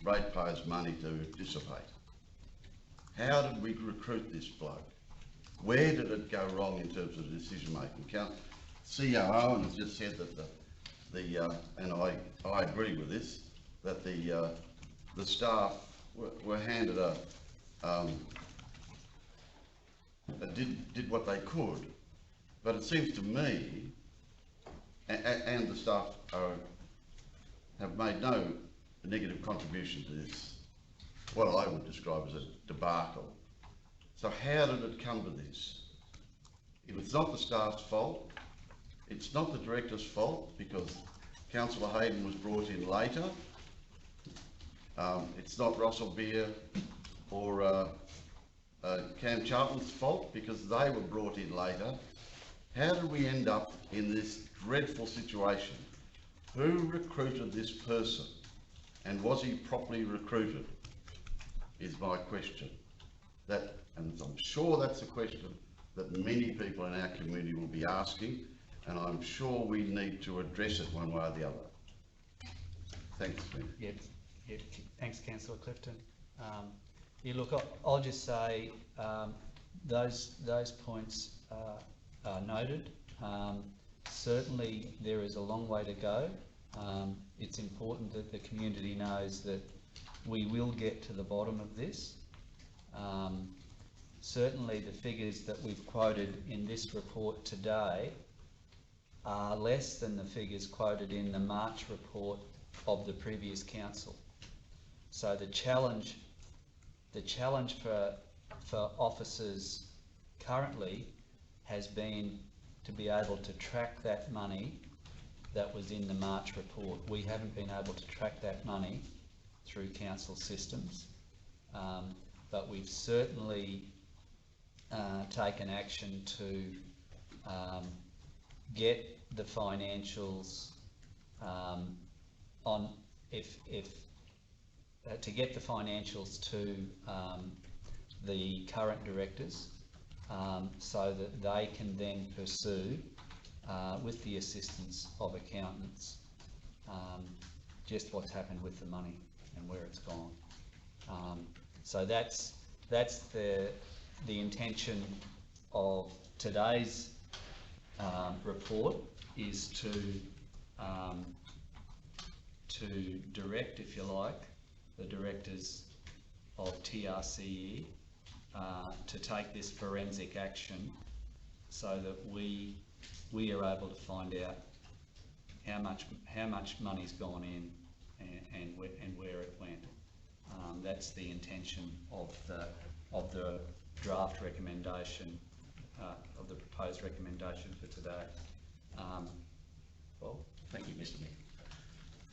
ratepayers' money to dissipate? How did we recruit this bloke? Where did it go wrong in terms of the decision making? CEO Owen has just said that and I agree with this, that the staff were handed did what they could, but it seems to me, and the staff have made no negative contribution to this, what I would describe as a debacle. So how did it come to this? If it's not the staff's fault, it's not the director's fault because Councillor Hayden was brought in later. It's not Russell Beer or Cam Charlton's fault because they were brought in later. How did we end up in this dreadful situation? Who recruited this person? And was he properly recruited? Is my question. And I'm sure that's a question that many people in our community will be asking, and I'm sure we need to address it one way or the other. Thanks, Smith. Yep. Thanks, Councillor Clifton. Yeah, look, I'll just say those points are noted. Certainly, there is a long way to go. It's important that the community knows that we will get to the bottom of this. Certainly, the figures that we've quoted in this report today are less than the figures quoted in the March report of the previous council. So the challenge for officers currently has been to be able to track that money that was in the March report. We haven't been able to track that money through council systems, but we've certainly taken action to get the financials to get the financials to the current directors so that they can then pursue with the assistance of accountants, just what's happened with the money and where it's gone. So that's the intention of today's report, is to direct, if you like, the directors of TRCE to take this forensic action so that we are able to find out how much money's gone in and where it went. That's the intention of the draft recommendation, of the proposed recommendation for today. Bob? Thank you, Mr. Mayor.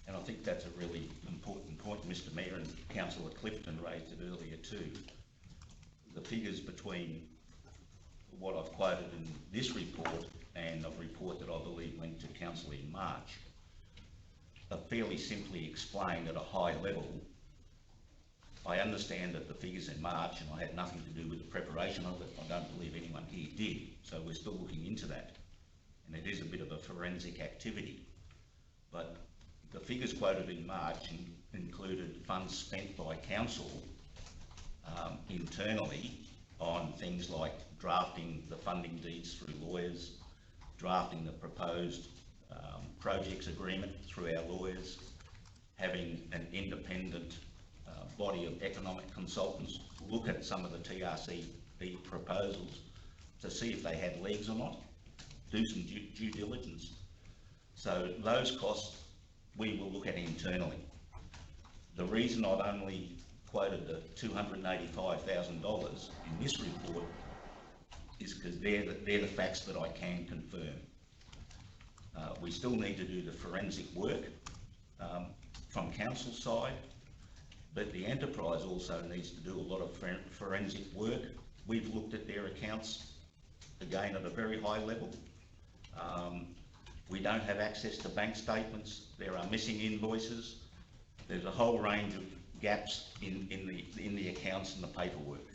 And I think that's a really important point Mr. Mayor and Councillor Clifton raised it earlier too. The figures between what I've quoted in this report and a report that I believe went to Council in March are fairly simply explained at a high level. I understand that the figures in March, and I had nothing to do with the preparation of it, I don't believe anyone here did, so we're still looking into that. And it is a bit of a forensic activity. But the figures quoted in March included funds spent by council internally on things like drafting the funding deeds through lawyers, drafting the proposed projects agreement through our lawyers, having an independent body of economic consultants look at some of the TRCE proposals to see if they had legs or not, do some due diligence. So those costs we will look at internally. The reason I've only quoted the $285,000 in this report is because they're the facts that I can confirm. We still need to do the forensic work from council side, but the enterprise also needs to do a lot of forensic work. We've looked at their accounts, again, at a very high level. We don't have access to bank statements. There are missing invoices. There's a whole range of gaps in the accounts and the paperwork.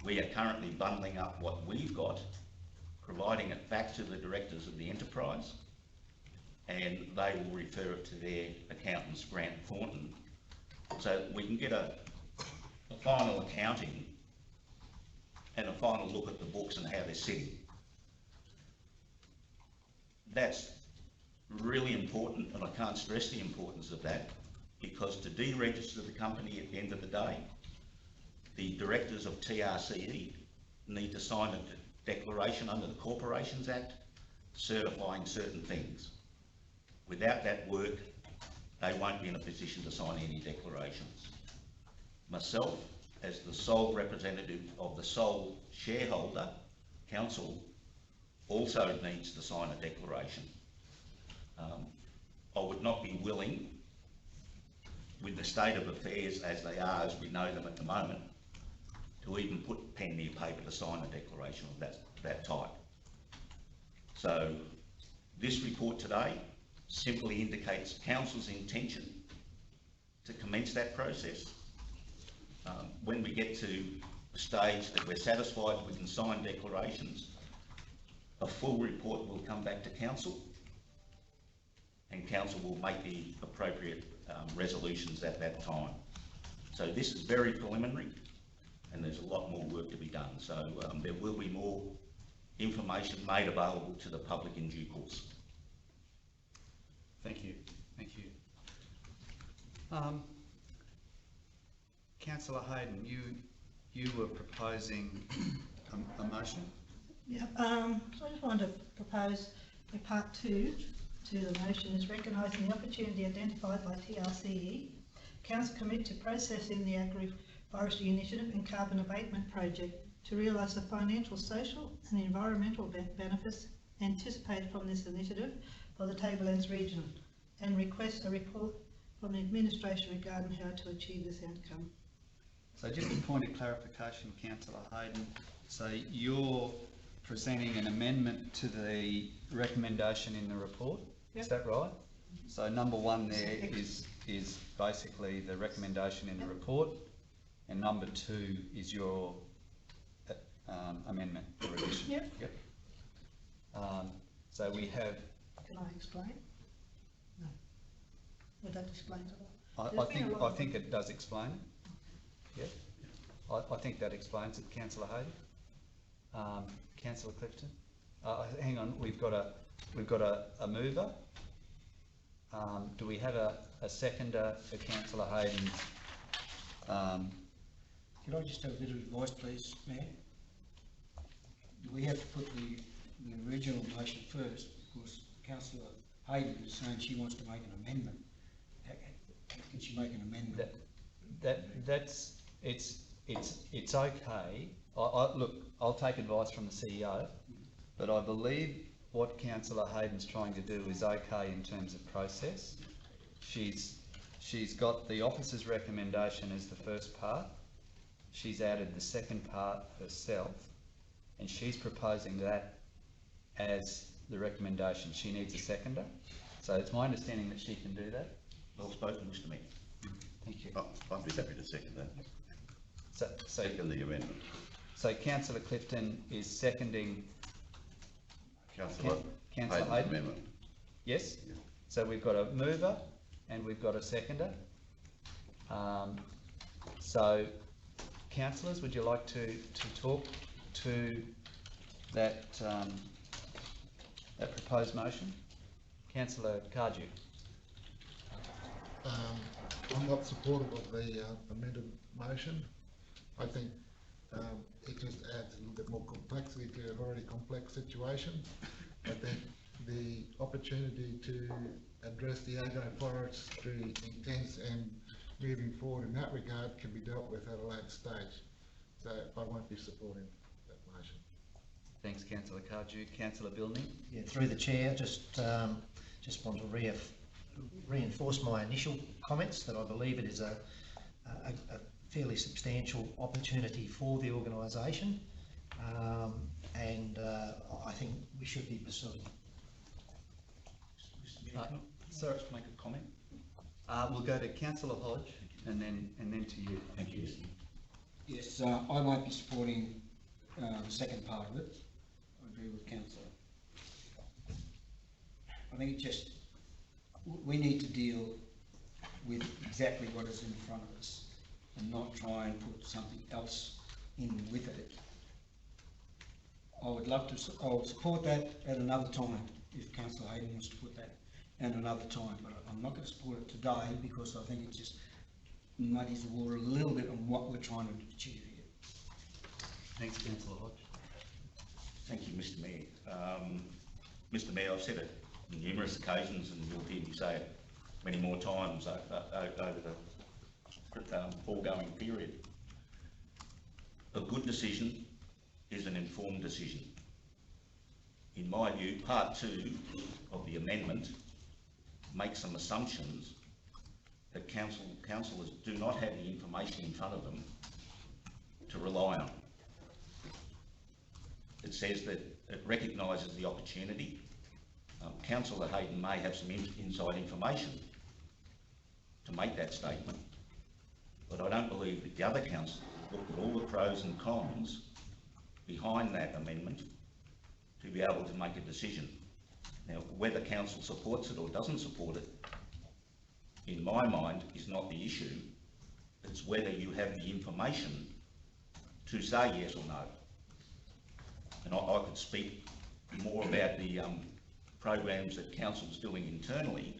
We are currently bundling up what we've got, providing it back to the directors of the enterprise, and they will refer it to their accountants, Grant Thornton, so we can get a final accounting and a final look at the books and how they're sitting. That's really important, and I can't stress the importance of that, because to deregister the company at the end of the day, the directors of TRCE need to sign a declaration under the Corporations Act certifying certain things. Without that work, they won't be in a position to sign any declarations. Myself, as the sole representative of the sole shareholder, council, also needs to sign a declaration. I would not be willing, with the state of affairs as they are, as we know them at the moment, to even put pen near paper to sign a declaration of that type. So this report today simply indicates council's intention to commence that process. When we get to a stage that we're satisfied we can sign declarations, a full report will come back to council, and council will make the appropriate resolutions at that time. So this is very preliminary, and there's a lot more work to be done. So there will be more information made available to the public in due course. Thank you. Thank you. Councillor Hayden, you were proposing a motion? Yeah, so I just wanted to propose a part 2 to the motion is recognising the opportunity identified by TRCE. Council commit to processing the agroforestry initiative and carbon abatement project to realise the financial, social and environmental benefits anticipated from this initiative for the Tablelands region, and request a report from the administration regarding how to achieve this outcome. So just a point of clarification, Councillor Hayden. So you're presenting an amendment to the recommendation in the report, Yep. Is that right? So number 1 there is basically the recommendation in the report, and number 2 is your amendment or addition. Yep. Yep. So we have, Can I explain? No. Well, that explains it all. I think it does explain it. Yeah. I think that explains it, Councillor Hayden. Councillor Clifton. Hang on, we've got a mover. Do we have a seconder for Councillor Hayden's? Could I just have a bit of advice, please, Mayor? Do we have to put the original motion first, because Councillor Hayden is saying she wants to make an amendment? How can she make an amendment? It's okay. Look, I'll take advice from the CEO, but I believe what Councillor Hayden's trying to do is okay in terms of process. She's got the officer's recommendation as the first part. She's added the second part herself, and she's proposing that as the recommendation. She needs a seconder. So it's my understanding that she can do that. Well spoken, Mr. Mayor. Thank you. I'd be happy to second that. Second the amendment. So Councillor Clifton is seconding Councillor Councillor Hayden's Hayden? amendment. Yes? Yeah. So we've got a mover and we've got a seconder. So councillors, would you like to talk to that that proposed motion? Councillor Cardew. I'm not supportive of the amended motion. I think it just adds a little bit more complexity to an already complex situation. I think the opportunity to address the agroforestry intents and moving forward in that regard can be dealt with at a later stage. So I won't be supporting that motion. Thanks, Councillor Cardew. Councillor Bilney. Yeah, through the chair, just want to reinforce my initial comments that I believe it is a fairly substantial opportunity for the organisation, and I think we should be pursuing. Mr. Mayor, can I just make a comment? We'll go to Councillor Hodge and then to you. Thank you. Yes, I won't be supporting the second part of it. I agree with Councillor. I think it just, we need to deal with exactly what is in front of us and not try and put something else in with it. I would love to, I would support that at another time if Councillor Hayden wants to put that at another time, but I'm not going to support it today because I think it just muddies the water a little bit on what we're trying to achieve here. Thanks, Councillor Hodge. Thank you, Mr. Mayor. Mr. Mayor, I've said it on numerous occasions and you'll hear me say it many more times over the foregoing period. A good decision is an informed decision. In my view, part 2 of the amendment makes some assumptions that councillors do not have the information in front of them to rely on. It says that it recognises the opportunity. Councillor Hayden may have some inside information to make that statement, but I don't believe that the other councillors looked at all the pros and cons behind that amendment to be able to make a decision. Now, whether council supports it or doesn't support it, in my mind, is not the issue. It's whether you have the information to say yes or no. And I could speak more about the programs that council's doing internally,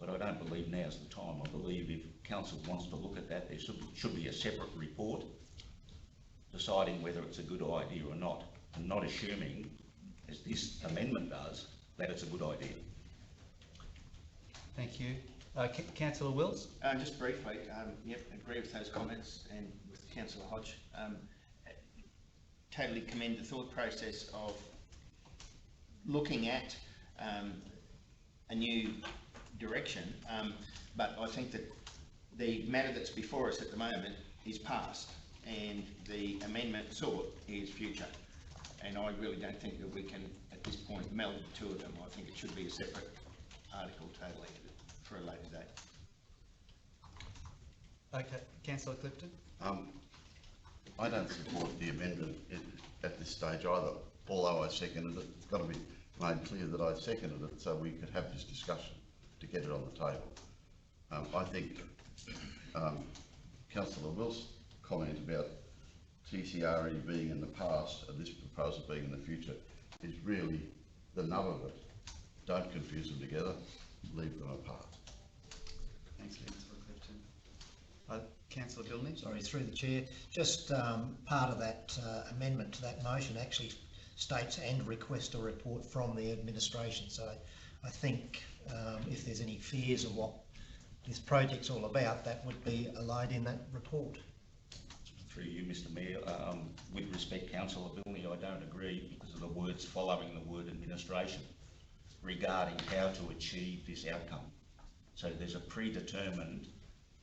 but I don't believe now's the time. I believe if council wants to look at that, there should be a separate report deciding whether it's a good idea or not, and not assuming, as this amendment does, that it's a good idea. Thank you. Councillor Wills? Just briefly, yep, agree with those comments and with Councillor Hodge. Totally commend the thought process of looking at a new direction, but I think that the matter that's before us at the moment is past and the amendment sought is future. And I really don't think that we can, at this point, meld the two of them. I think it should be a separate article totally for a later date. Okay, Councillor Clifton? I don't support the amendment at this stage either, although I seconded it. It's got to be made clear that I seconded it so we could have this discussion to get it on the table. I think Councillor Wills' comment about TCRE being in the past and this proposal being in the future is really the nub of it. Don't confuse them together, leave them apart. Thanks, Councillor Clifton. Councillor Billney? Sorry, through the chair. Just part of that amendment to that motion actually states and request a report from the administration. So I think if there's any fears of what this project's all about, that would be allayed in that report. Through you, Mr Mayor, with respect, Councillor Billney, I don't agree because of the words following the word administration regarding how to achieve this outcome. So there's a predetermined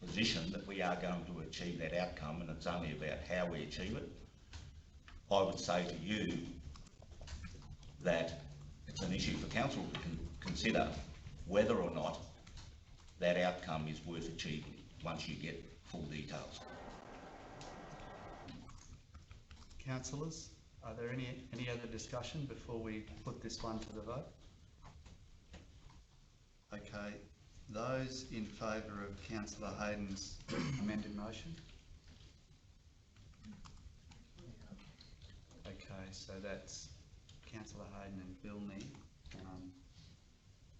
position that we are going to achieve that outcome, and it's only about how we achieve it. I would say to you that it's an issue for council to consider whether or not that outcome is worth achieving once you get full details. Councillors, are there any other discussion before we put this one to the vote? Okay, those in favour of Councillor Hayden's amended motion? Okay, so that's Councillor Hayden and Billney,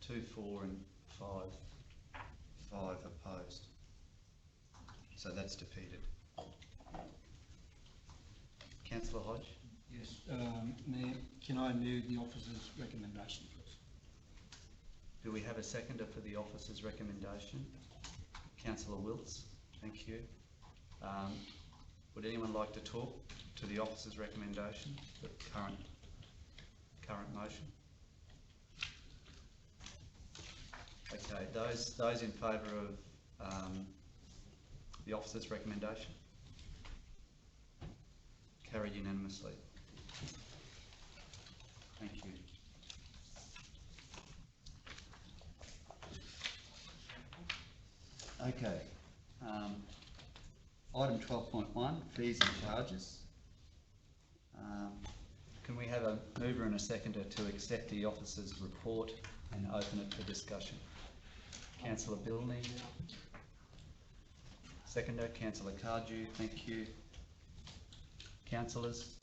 2 for and 5 opposed. So that's defeated. Councillor Hodge? Yes, Mayor, can I move the officer's recommendation, please? Do we have a seconder for the officer's recommendation? Councillor Wilts, thank you. Would anyone like to talk to the officer's recommendation, the current motion? Okay, those in favour of the officer's recommendation? Carried unanimously. Thank you. Okay. Item 12.1, fees and charges. Can we have a mover and a seconder to accept the officer's report and open it for discussion? Councillor Billney. Seconder, Councillor Cardew, thank you. Councillors?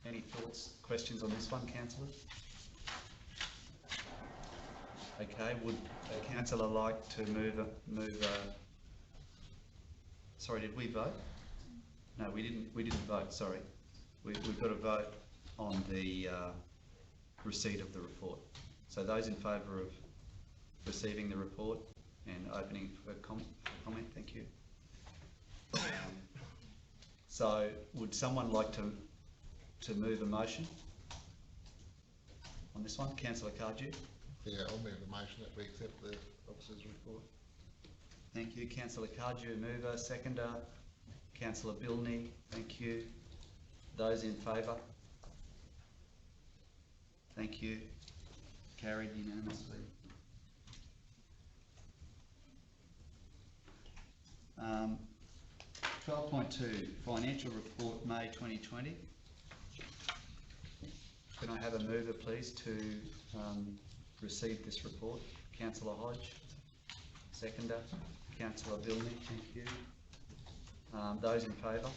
Any thoughts, questions on this one, councillors? Okay, would a councillor like to sorry, did we vote? No, we didn't vote, sorry. We've got to vote on the receipt of the report. So those in favour of receiving the report and opening for comment, thank you. So would someone like to move a motion on this one? Councillor Cardew? Yeah, I'll move the motion that we accept the officer's report. Thank you. Councillor Cardew, mover. Seconder, Councillor Billney, thank you. Those in favour? Thank you. Carried unanimously. 12.2, Financial Report, May 2020. Can I have a mover, please, to receive this report? Councillor Hodge. Seconder, Councillor Billney, thank you. Those in favour?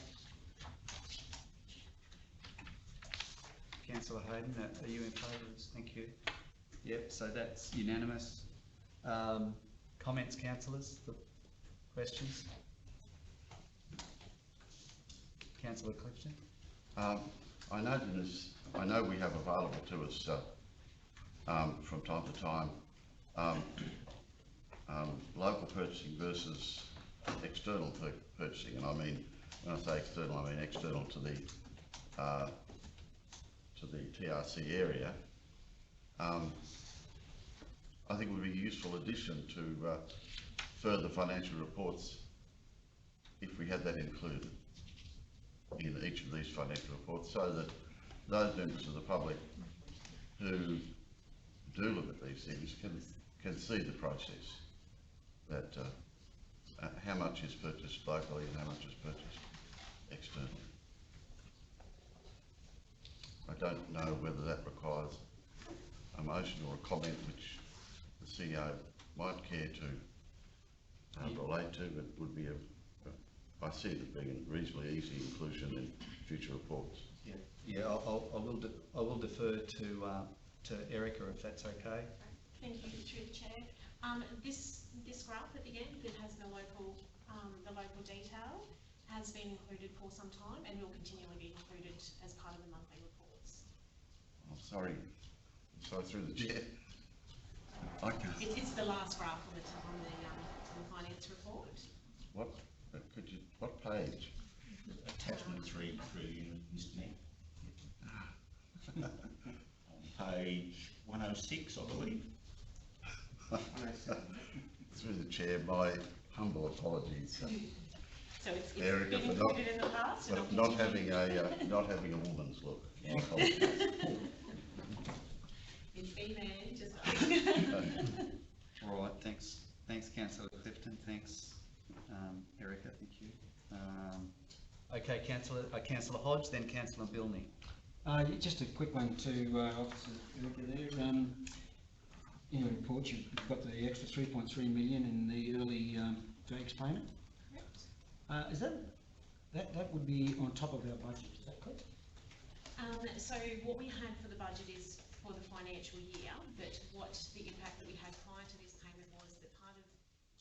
Councillor Hayden, are you in favour of this? Thank you. Yep, so that's unanimous. Comments, councillors? Questions? Councillor Clifton? I know we have available to us from time to time local purchasing versus external purchasing, and I mean, when I say external, I mean external to the TRC area. I think it would be a useful addition to further financial reports if we had that included in each of these financial reports, so that those members of the public who do look at these things can see the process. that how much is purchased locally and how much is purchased externally. I don't know whether that requires a motion or a comment which the CEO might care to relate to, but would be I see it being a reasonably easy inclusion in future reports. Yeah, I will defer to Erica if that's okay. Thank you, through the chair. This graph at the end that has the local detail has been included for some time and will continually be included as part of the monthly reports. I'm sorry through the chair. I can't. It's the last graph on the finance report. What what page? Attachment 3 through Mr. Mayor. On page 106, I believe. Through the chair, my humble apologies. So it's Erica, been included in the past, and not having a woman's look. My apologies. it's been there, just. All right, thanks Councillor Clifton, thanks Erica, thank you. Okay, Councillor Hodge, then Councillor Bilney. Just a quick one to Officer Erica there. In your report, you've got the extra 3.3 million in the early drags payment. Is that would be on top of our budget? Is that correct? So what we had for the budget is for the financial year, but what the impact that we had prior to this payment was that part of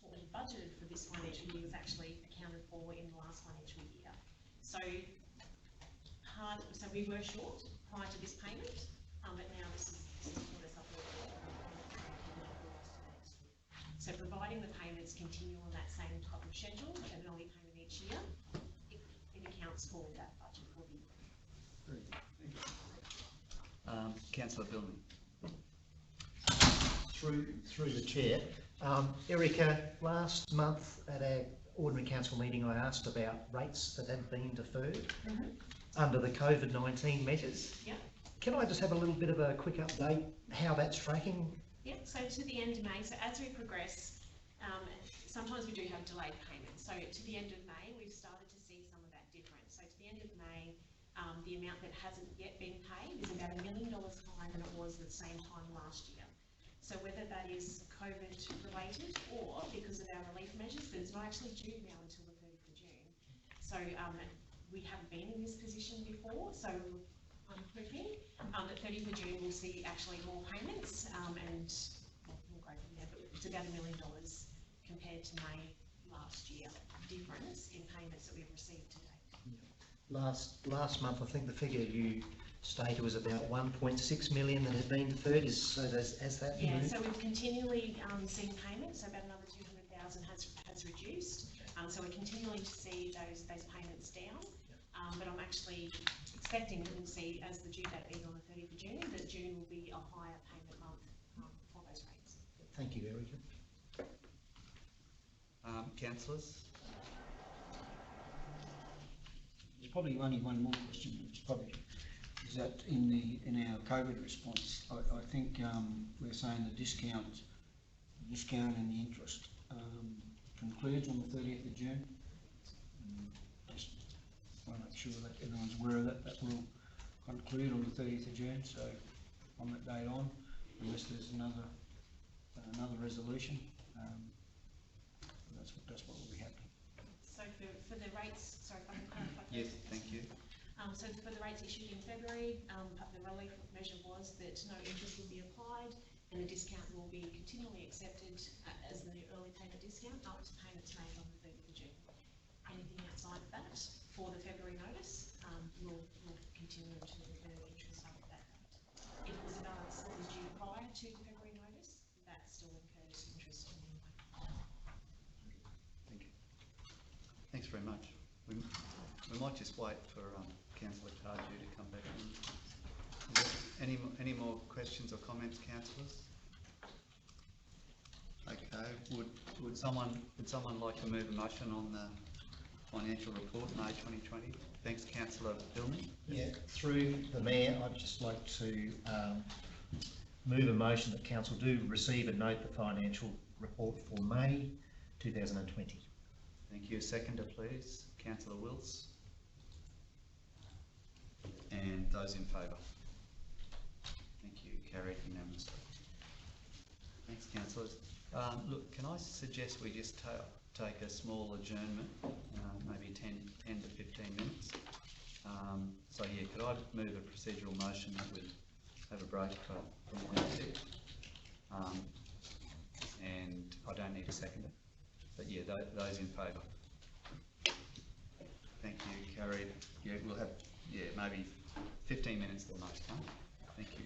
what we budgeted for this financial year was actually accounted for in the last financial year. So we were short prior to this payment, but now this is what us up. So providing the payments continue on that same type of schedule, an early payment each year, it accounts for that budget for the year. Councillor Bilney. Through the chair, Erica, last month at our ordinary council meeting, I asked about rates that had been deferred under the COVID-19 measures. Yeah. Can I just have a little bit of a quick update how that's tracking? Yeah, so to the end of May, so as we progress, sometimes we do have delayed payments. So to the end of May, we've started to see some of that difference. So to the end of May, the amount that hasn't yet been paid is about $1 million higher than it was at the same time last year. So whether that is COVID related or because of our relief measures, but it's not actually due now until the 30th of June. So we haven't been in this position before, so I'm hoping that 30th of June we'll see actually more payments and we'll go from there, but it's about $1 million compared to May last year difference in payments that we've received to date. Last month, I think the figure you stated was about 1.6 million that had been deferred. So as that yeah, moved? so we've continually seen payments, so about another 200,000 has reduced. So we're continuing to see those payments down, but I'm actually expecting that we'll see, as the due date is on the 30th of June, that June will be a higher payment month for those rates. Thank you, Erica. Councillors? There's probably only one more question, which is that in our COVID response, I think we're saying the discount and the interest concludes on the 30th of June. Just want to make sure that everyone's aware of that. That will conclude on the 30th of June. So from that date on, unless there's another resolution, that's what will be happening. So for the rates, sorry if I can clarify. Yes, thank you. So for the rates issued in February, the relief measure was that no interest will be applied and the discount will be continually accepted as the early payment discount up to payments made on the 30th of June. Anything outside of that for the February notice will continue to earn interest after that date. If it was a balance that was due prior to the February notice, that still incurs interest in the way. Thank you. Thanks very much. We might just wait for Councillor Tardew to come back in. Any more questions or comments, councillors? Okay. Would someone like to move a motion on the financial report, May 2020? Thanks, Councillor Bilney. Yeah, through the Mayor, I'd just like to move a motion that Council do receive and note the financial report for May 2020. Thank you. Seconder, please. Councillor Wills. And those in favour? Thank you. Carried unanimously. Thanks, councillors. Look, can I suggest we just take a small adjournment, maybe 10 to 15 minutes? So yeah, could I move a procedural motion that we have a break from 1 to 6? And I don't need a seconder, but yeah, those in favour. Thank you, carried. Yeah, we'll have, maybe 15 minutes the most time. Thank you.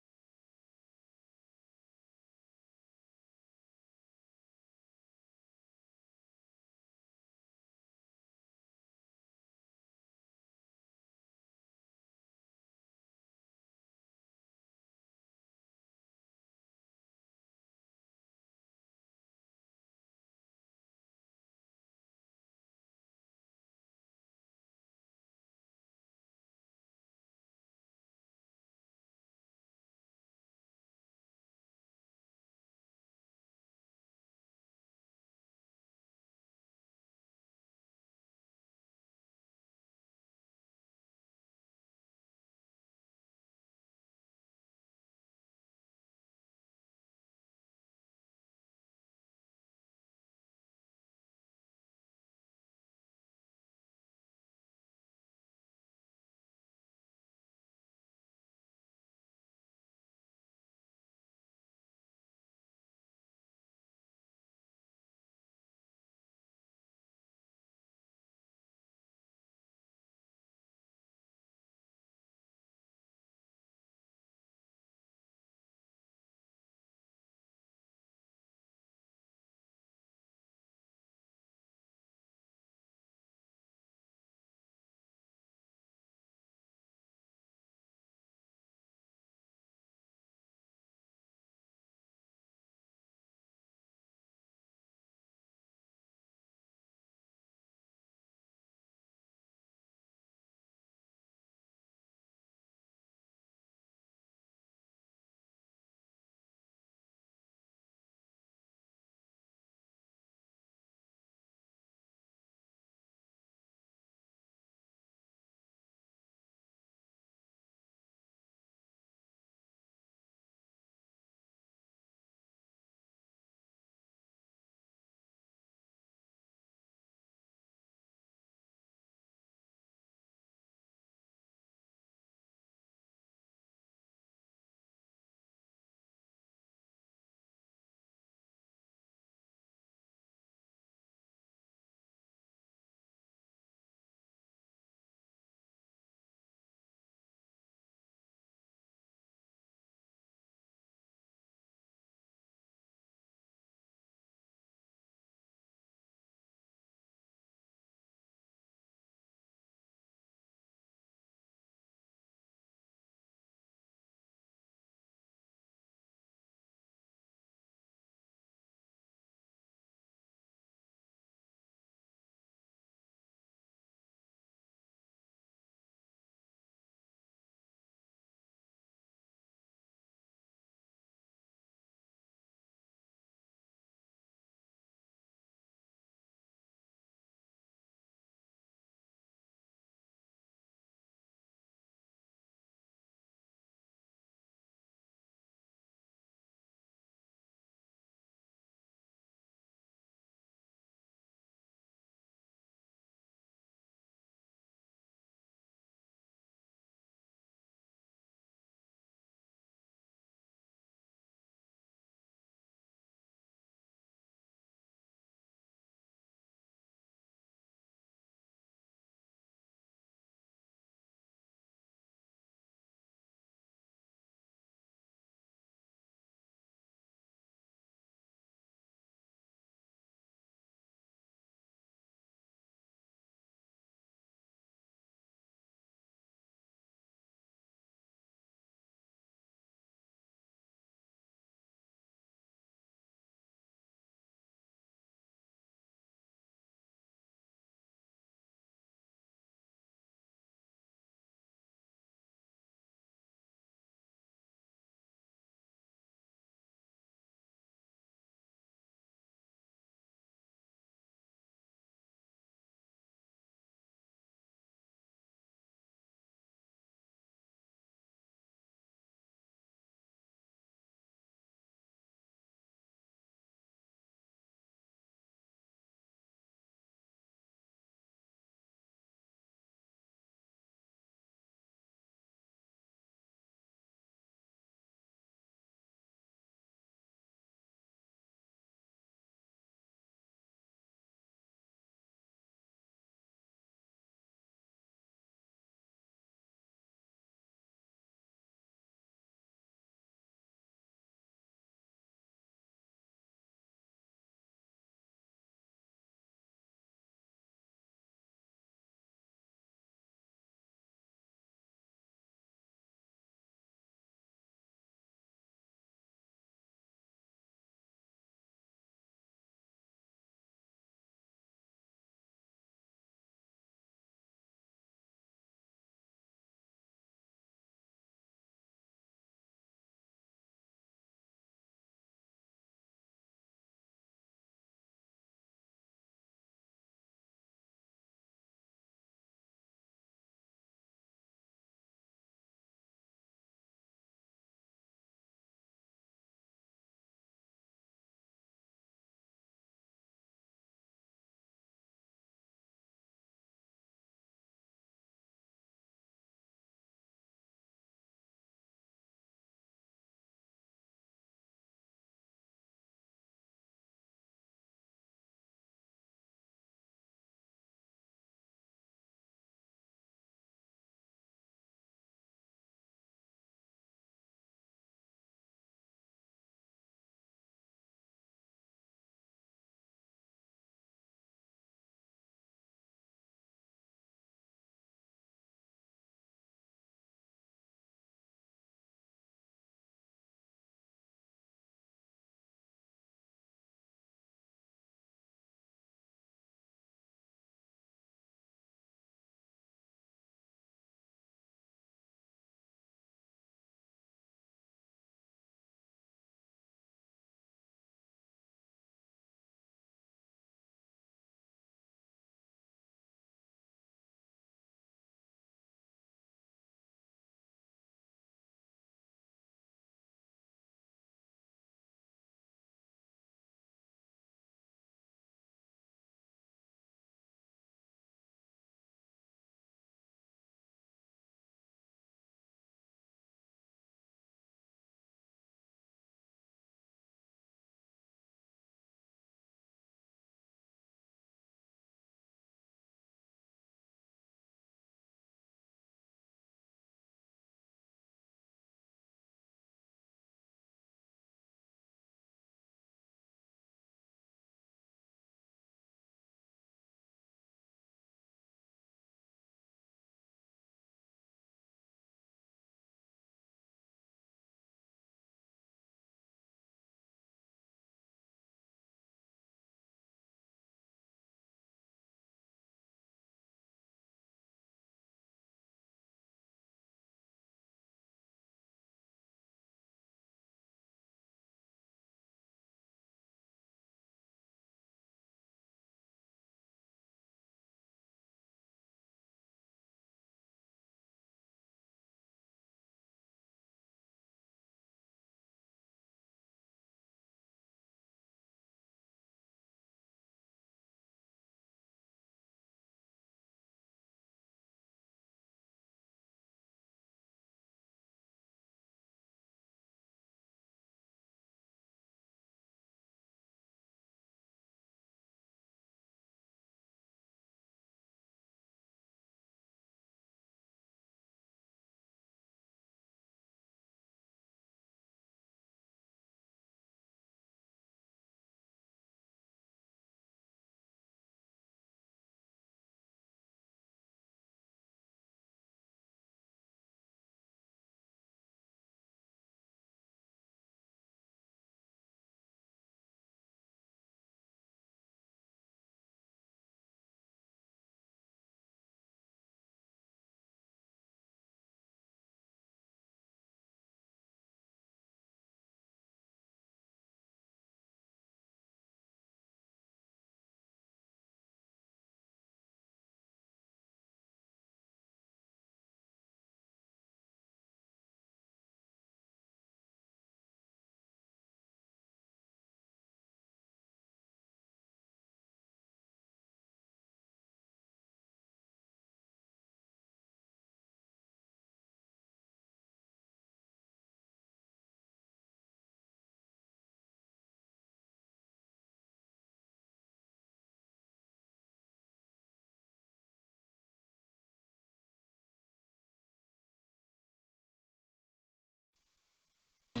I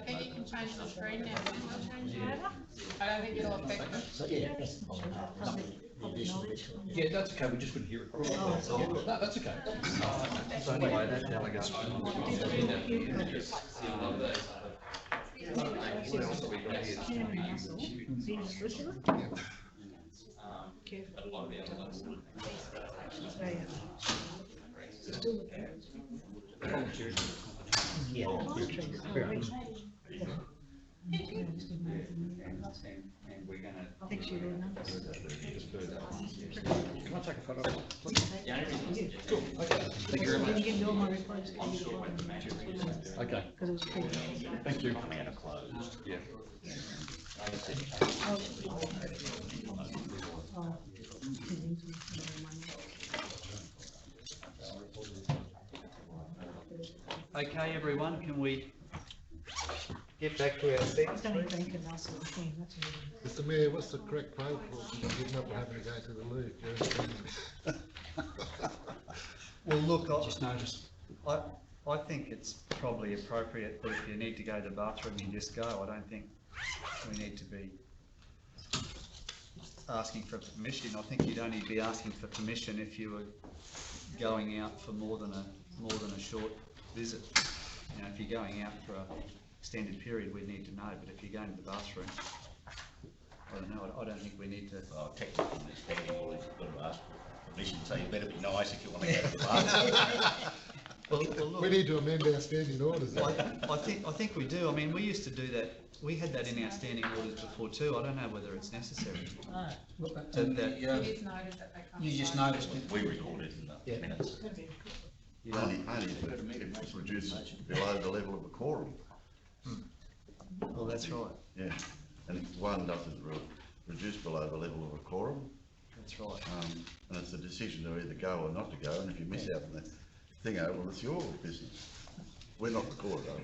think you can change the screen now. Can you change it over? I don't think it'll affect it. Yeah, that's okay, we just couldn't hear it. Yeah, no, that's okay. So anyway, that delegation. What else have we got here? And we're gonna. Can I take a photo? Yeah. Cool, okay. Thank you very much. You can do all my reports. Okay. Because it was pretty. Thank you. Coming out of closed. Yeah. Okay, everyone, can we get back to our seats, Danny please? Bank and Nelson King, that's all. Mr Mayor, what's the correct protocol for getting up and having to go to the loo during the meeting? Well, look, Just noticed. I think it's probably appropriate that if you need to go to the bathroom, you just go. I don't think we need to be asking for permission. I think you'd only be asking for permission if you were going out for more than a short visit. You know, if you're going out for an extended period, we'd need to know, but if you're going to the bathroom, I don't know, I don't think we need to. Well, technically, the standing orders, you've got to ask for permission, so you better be nice if you want to go to the bathroom. Well, look, We need to amend our standing orders. I think we do. I mean, we used to do that. We had that in our standing orders before too. I don't know whether it's necessary. Look, So that- It is noted that they can't. you just noticed it. We recorded in the minutes. You know, Only if it's reduced below the level of a quorum. well, that's right. Yeah, and if one doesn't reduce below the level of a quorum, That's right. and it's a decision to either go or not to go, and if you miss out on that thing, well, it's your business. We're not recorded, are we?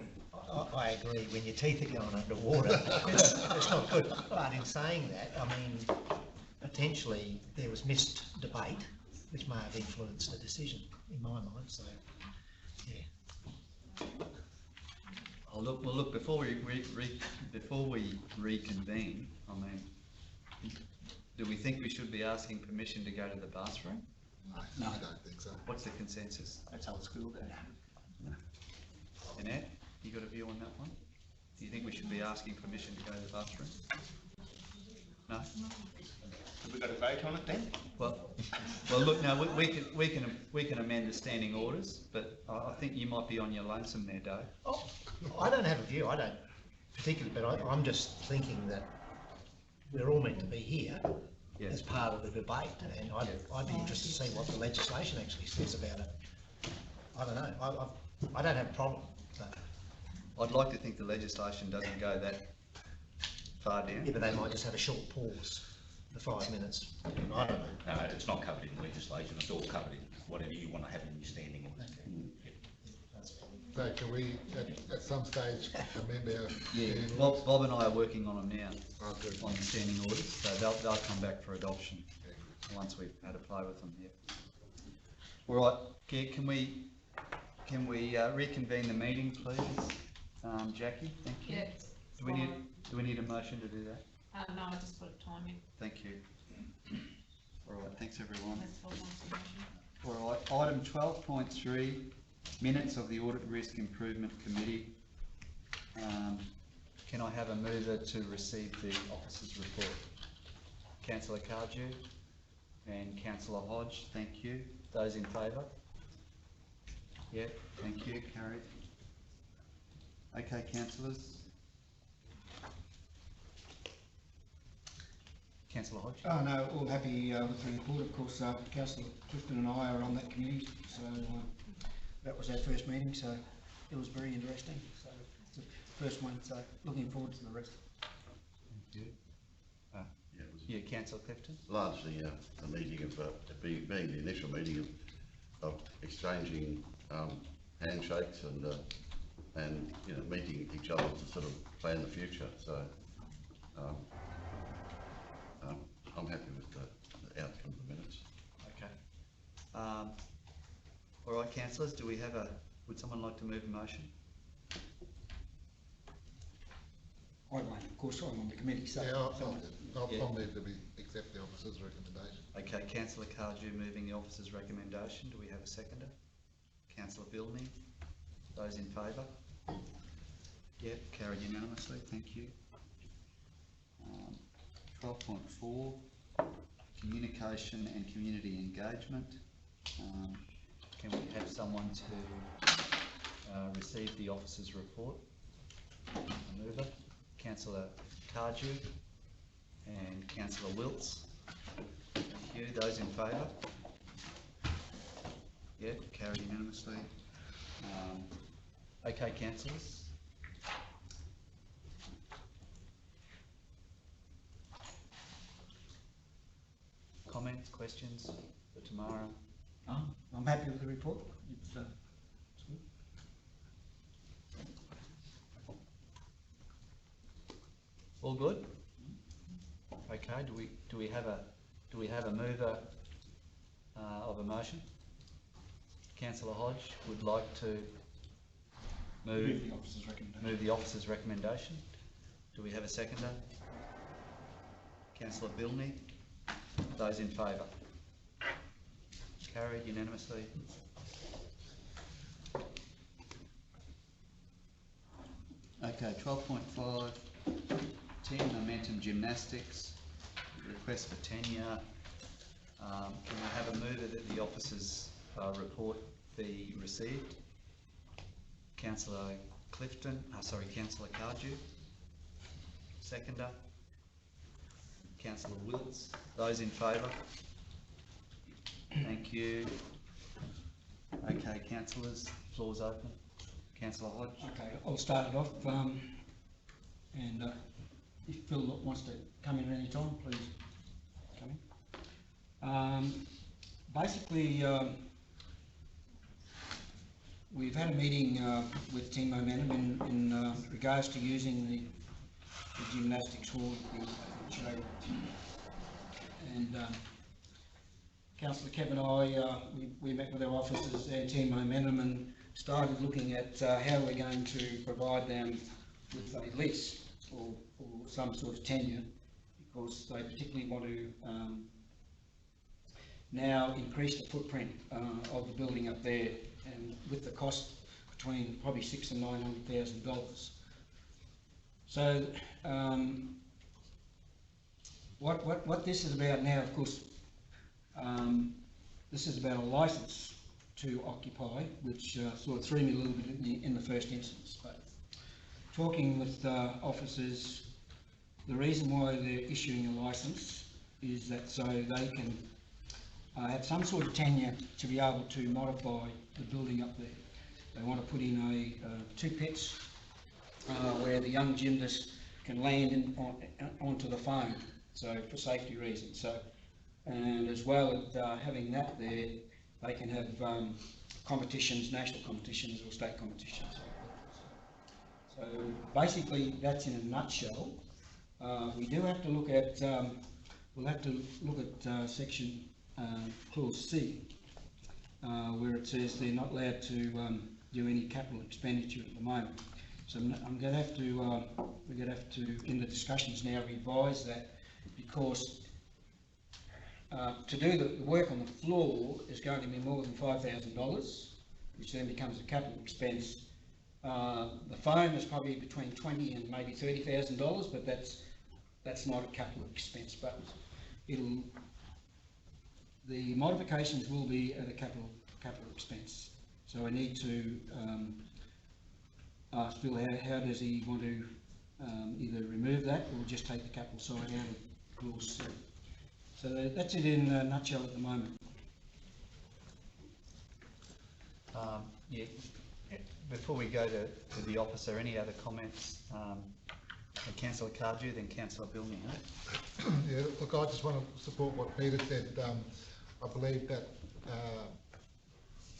I agree, when your teeth are going underwater, it's not good. But in saying that, I mean, potentially there was missed debate, which may have influenced the decision, in my mind, so, yeah. Oh, look, before we reconvene, I mean, do we think we should be asking permission to go to the bathroom? No, I don't think so. What's the consensus? That's old school, then. Annette, you got a view on that one? Do you think we should be asking permission to go to the bathroom? No? Have we got a vote on it then? Well, look, no, we can amend the standing orders, but I think you might be on your lonesome there, Dave. Oh, I don't have a view, I don't particularly, but I'm just thinking that we're all meant to be here Yeah. as part of the debate, and I'd be interested to see what the legislation actually says about it. I don't know, I don't have a problem, but. I'd like to think the legislation doesn't go that far down. Yeah, but they might just have a short pause for 5 minutes, I don't know. No, it's not covered in legislation, it's all covered in whatever you want to have in your standing orders. So can we, at some stage, amend our Yeah, standing Bob and I are working on them now, Oh, good. on the standing orders, so they'll come back for adoption once we've had a play with them, yeah. All right, can we reconvene the meeting, please? Jackie, thank you. Yeah, it's Do we need a motion to do that? no, I just put a time in. Thank you. All right, thanks everyone. Let's hold on to motion. All right, item 12.3, minutes of the Audit Risk Improvement Committee. Can I have a mover to receive the officers' report? Councillor Cardew and Councillor Hodge, thank you. Those in favour? Yeah, thank you, carried. Okay, councillors. Councillor Hodge? Oh, no, all happy with the report, of course, Councillor Clifton and I are on that committee, so that was our first meeting, so it was very interesting, so it's the first one, so looking forward to the rest. Thank you. Yeah, it was Yeah, Councillor Clifton? largely a meeting of, being the initial meeting of exchanging handshakes and you know, meeting each other to sort of plan the future. So I'm happy with the outcome of the minutes. Okay. All right, councillors, do we have would someone like to move a motion? of course I'm on the committee, so. Yeah, I'll Yeah. move that we accept the officer's recommendation. Okay, councillor Cardew moving the officer's recommendation. Do we have a seconder? Councillor Bilney. Those in favour? Yep, carried unanimously. Thank you. 12.4, communication and community engagement. Can we have someone to receive the officer's report? A mover, Councillor Cardew and Councillor Wilts. Thank you. Those in favour? Yep, carried unanimously. Okay, councillors. Comments, questions for tomorrow? I'm happy with the report. It's good. All good? Okay, do we have a mover of a motion? Councillor Hodge would like to move the officer's recommendation. Move the officer's recommendation. Do we have a seconder? Councillor Bilney. Those in favour? Carried unanimously. Okay, 12.5, 10 Momentum Gymnastics, request for tenure. Can we have a mover that the officers' report be received? Councillor Clifton, Councillor Cardew. Seconder. Councillor Wilts. Those in favour? Thank you. Okay, councillors, floor's open. Councillor Hodge. Okay, I'll start it off, and if Phil wants to come in at any time, please come in. Basically, we've had a meeting with Team Momentum in regards to using the gymnastics hall at the show. And Councillor Kevin and I, we met with our officers and Team Momentum and started looking at how we're going to provide them with a lease or some sort of tenure, because they particularly want to now increase the footprint of the building up there, and with the cost between probably $600,000 and $900,000. So what this is about now, of course, this is about a licence to occupy, which sort of threw me a little bit in the first instance. But talking with officers, the reason why they're issuing a licence is that so they can have some sort of tenure to be able to modify the building up there. They want to put in two pits where the young gymnasts can land onto the foam, so for safety reasons. So, and as well as having that there, they can have competitions, national competitions or state competitions. So basically, that's in a nutshell. We do have to look at, we'll have to look at section clause C, where it says they're not allowed to do any capital expenditure at the moment. So I'm going to have to, we're going to have to, in the discussions now, revise that, because to do the work on the floor is going to be more than $5,000, which then becomes a capital expense. The foam is probably between $20,000 and maybe $30,000, but that's not a capital expense. But the modifications will be at a capital expense. So I need to ask Phil how does he want to either remove that or just take the capital side out of clause C. So that's it in a nutshell at the moment. Yeah. Before we go to the officer, any other comments? Councillor Cardew, then Councillor Bilney. Yeah, look, I just want to support what Peter said. I believe that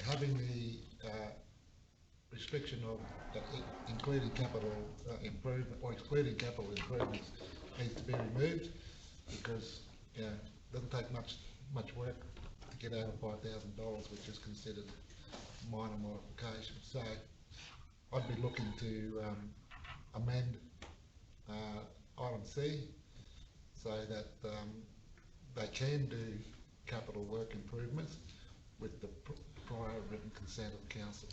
having the restriction of including capital improvement or excluding capital improvements needs to be removed, because it doesn't take much work to get over $5,000, which is considered minor modification. So I'd be looking to amend item C, so that they can do capital work improvements with the prior written consent of council.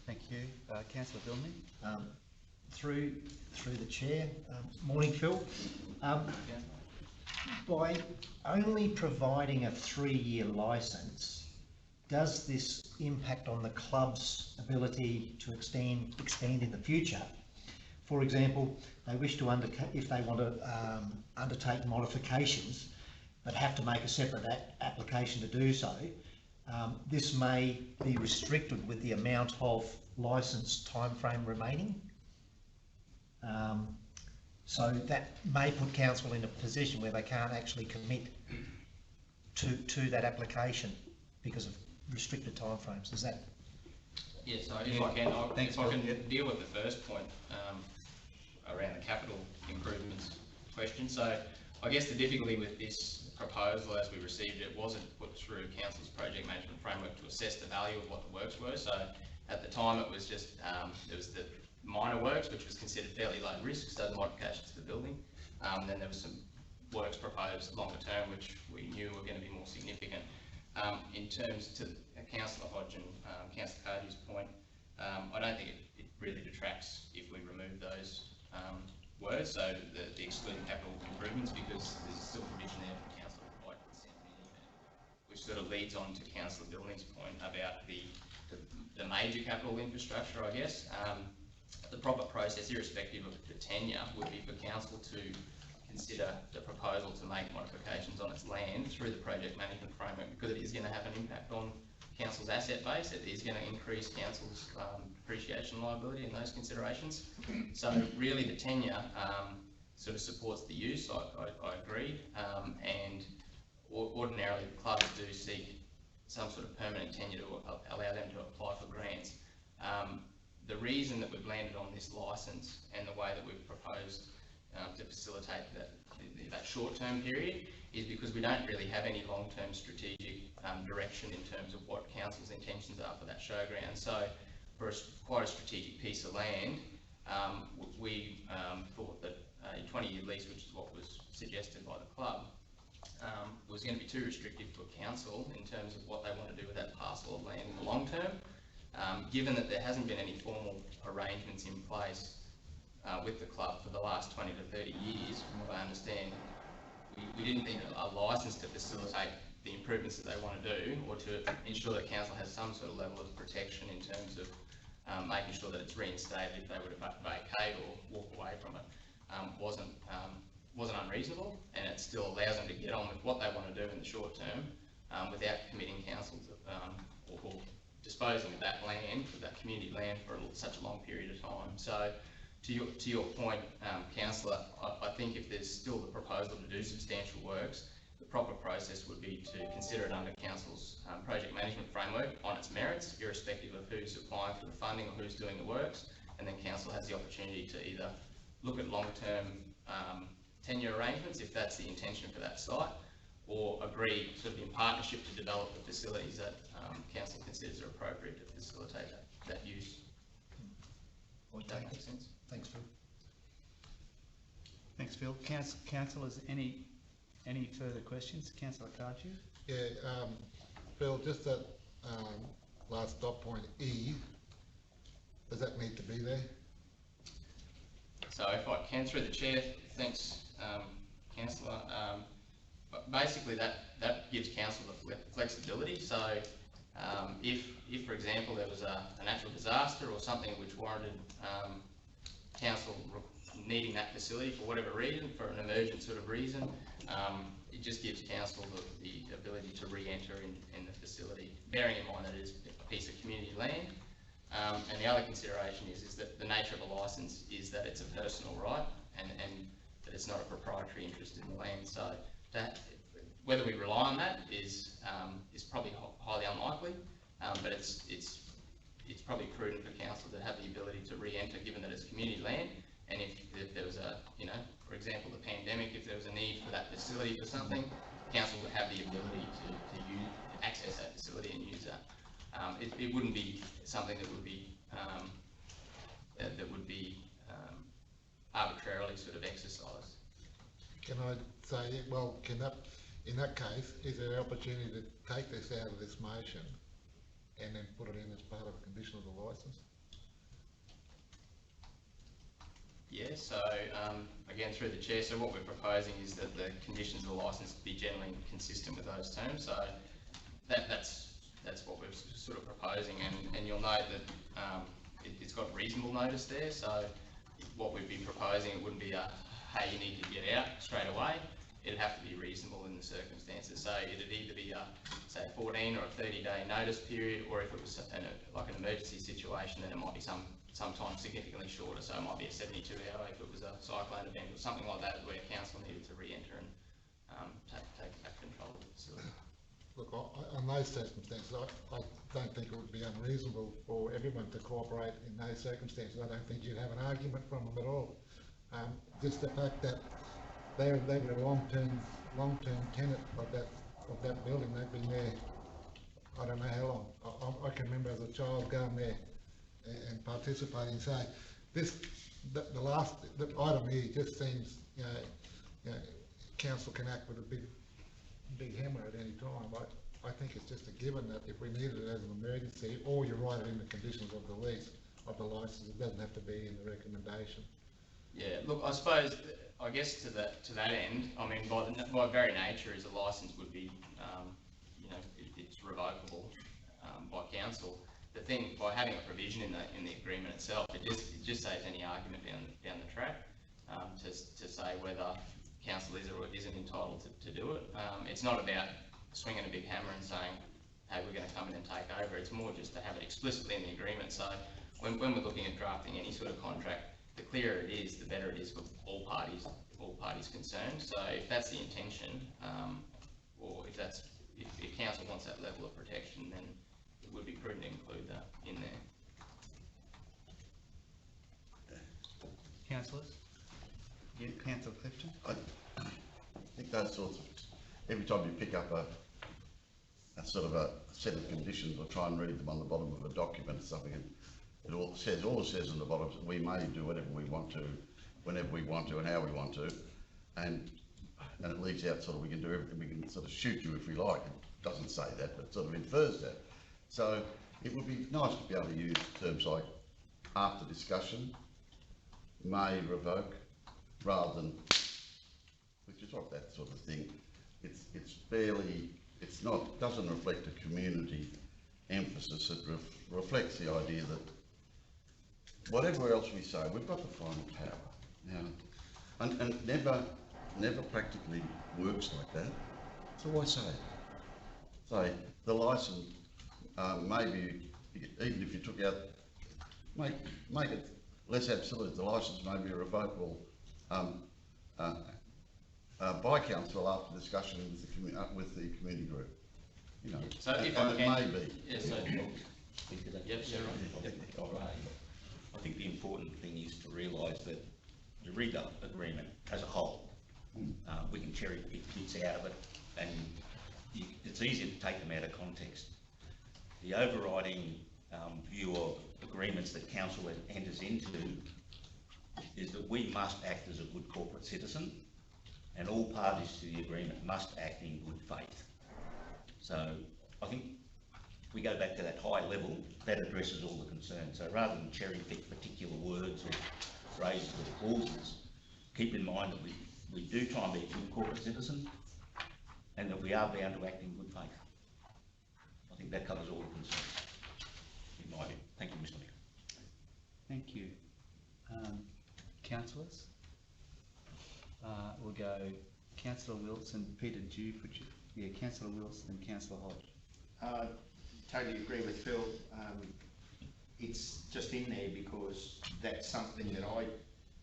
Thank you. Councillor Billney? Through the chair, morning Phil. By only providing a 3-year licence, does this impact on the club's ability to extend in the future? For example, they wish to if they want to undertake modifications, but have to make a separate application to do so. This may be restricted with the amount of licence timeframe remaining. So that may put council in a position where they can't actually commit to that application because of restricted timeframes. Is that? Yes, so if I can deal with the first point around the capital improvements question. So I guess the difficulty with this proposal as we received it wasn't put through council's project management framework to assess the value of what the works were. So at the time it was just, there was the minor works, which was considered fairly low risk, so the modifications to the building. Then there was some works proposed longer term, which we knew were going to be more significant. In terms to Councillor Hodge and Councillor Cardew's point, I don't think it really detracts if we remove those words, so the excluding capital improvements, because there's still provision there for council to provide consent in any event, which sort of leads on to Councillor Billney's point about the major capital infrastructure, I guess. The proper process, irrespective of the tenure, would be for council to consider the proposal to make modifications on its land through the project management framework, because it is going to have an impact on council's asset base. It is going to increase council's depreciation liability and those considerations. So really the tenure sort of supports the use, I agree, and ordinarily the clubs do seek some sort of permanent tenure to allow them to apply for grants. The reason that we've landed on this licence and the way that we've proposed to facilitate that short-term period is because we don't really have any long-term strategic direction in terms of what council's intentions are for that showground. So for quite a strategic piece of land, we thought that a 20-year lease, which is what was suggested by the club, was going to be too restrictive for council in terms of what they want to do with that parcel of land in the long term. Given that there hasn't been any formal arrangements in place with the club for the last 20 to 30 years, from what I understand, we didn't think a licence to facilitate the improvements that they want to do, or to ensure that council has some sort of level of protection in terms of making sure that it's reinstated if they were to vacate or walk away from it, wasn't unreasonable, and it still allows them to get on with what they want to do in the short term without committing council to, or disposing of that land, of that community land, for such a long period of time. So to your point, councillor, I think if there's still the proposal to do substantial works, the proper process would be to consider it under council's project management framework on its merits, irrespective of who's applying for the funding or who's doing the works, and then council has the opportunity to either look at long-term tenure arrangements, if that's the intention for that site, or agree sort of in partnership to develop the facilities that council considers are appropriate to facilitate that use. Would that make sense? Thanks, Phil. Thanks, Phil. Councillors, any further questions? Councillor Cardew? Yeah, Phil, just that last dot point E, does that need to be there? So if I can, through the chair, thanks, councillor. But basically that gives council the flexibility. So if for example there was a natural disaster or something which warranted council needing that facility for whatever reason, for an emergent sort of reason, it just gives council the ability to re-enter in the facility, bearing in mind that it is a piece of community land. And the other consideration is that the nature of a licence is that it's a personal right, and that it's not a proprietary interest in the land. So whether we rely on that is probably highly unlikely, but it's probably prudent for council to have the ability to re-enter, given that it's community land. And if there was a, for example, the pandemic, if there was a need for that facility for something, council would have the ability to access that facility and use that. It wouldn't be something that would be arbitrarily sort of exercised. Can I say, well, in that case, is there an opportunity to take this out of this motion and then put it in as part of the condition of the licence? Yeah, so again, through the chair, so what we're proposing is that the conditions of the licence be generally consistent with those terms. So that's what we're sort of proposing, and you'll note that it's got reasonable notice there. So what we'd be proposing, it wouldn't be a, hey, you need to get out straight away. It'd have to be reasonable in the circumstances. So it'd either be a, say, a 14 or a 30-day notice period, or if it was like an emergency situation, then it might be sometimes significantly shorter. So it might be a 72-hour if it was a cyclone event or something like that, where council needed to re-enter and take back control of the facility. Look, on those circumstances, I don't think it would be unreasonable for everyone to cooperate in those circumstances. I don't think you'd have an argument from them at all. Just the fact that they were a long-term tenant of that building. They've been there, I don't know how long. I can remember as a child going there and participating. So the item here just seems, you know, council can act with a big hammer at any time. I think it's just a given that if we needed it as an emergency, or you write it in the conditions of the lease, of the licence, it doesn't have to be in the recommendation. Yeah, look, I suppose, I guess to that end, I mean, by very nature, is a licence would be, you know, it's revocable by council. The thing, by having a provision in the agreement itself, it just saves any argument down the track to say whether council is or isn't entitled to do it. It's not about swinging a big hammer and saying, hey, we're going to come in and take over. It's more just to have it explicitly in the agreement. So when we're looking at drafting any sort of contract, the clearer it is, the better it is for all parties concerned. So if that's the intention, or if council wants that level of protection, then it would be prudent to include that in there. Councillors? Yeah, Councillor Clifton? I think those sorts of, every time you pick up a sort of a set of conditions or try and read them on the bottom of a document or something, it all says on the bottom, we may do whatever we want to, whenever we want to and how we want to, and it leaves out sort of, we can do everything, we can sort of shoot you if we like. It doesn't say that, but sort of infers that. So it would be nice to be able to use terms like after discussion, may revoke, rather than, which is not that sort of thing. It's fairly, it's not, doesn't reflect a community emphasis. It reflects the idea that whatever else we say, we've got the final power. Now, and never practically works like that. So why say it? Say the licence, maybe even if you took out, make it less absolute. The licence may be revocable by council after discussion with the community group. You know, so if and it may be. Yeah, so, yep, sure. I think the important thing is to realise that the REGA agreement as a whole, we can cherry pick bits out of it, and it's easy to take them out of context. The overriding view of agreements that council enters into is that we must act as a good corporate citizen, and all parties to the agreement must act in good faith. So I think if we go back to that high level, that addresses all the concerns. So rather than cherry pick particular words or phrases or clauses, keep in mind that we do try and be a good corporate citizen, and that we are bound to act in good faith. I think that covers all the concerns, in my view. Thank you, Mr. Mayor. Thank you. Councillors? We'll go Councillor Wilson, Peter Duke, Councillor Wilson and Councillor Hodge. Totally agree with Phil. It's just in there because that's something that I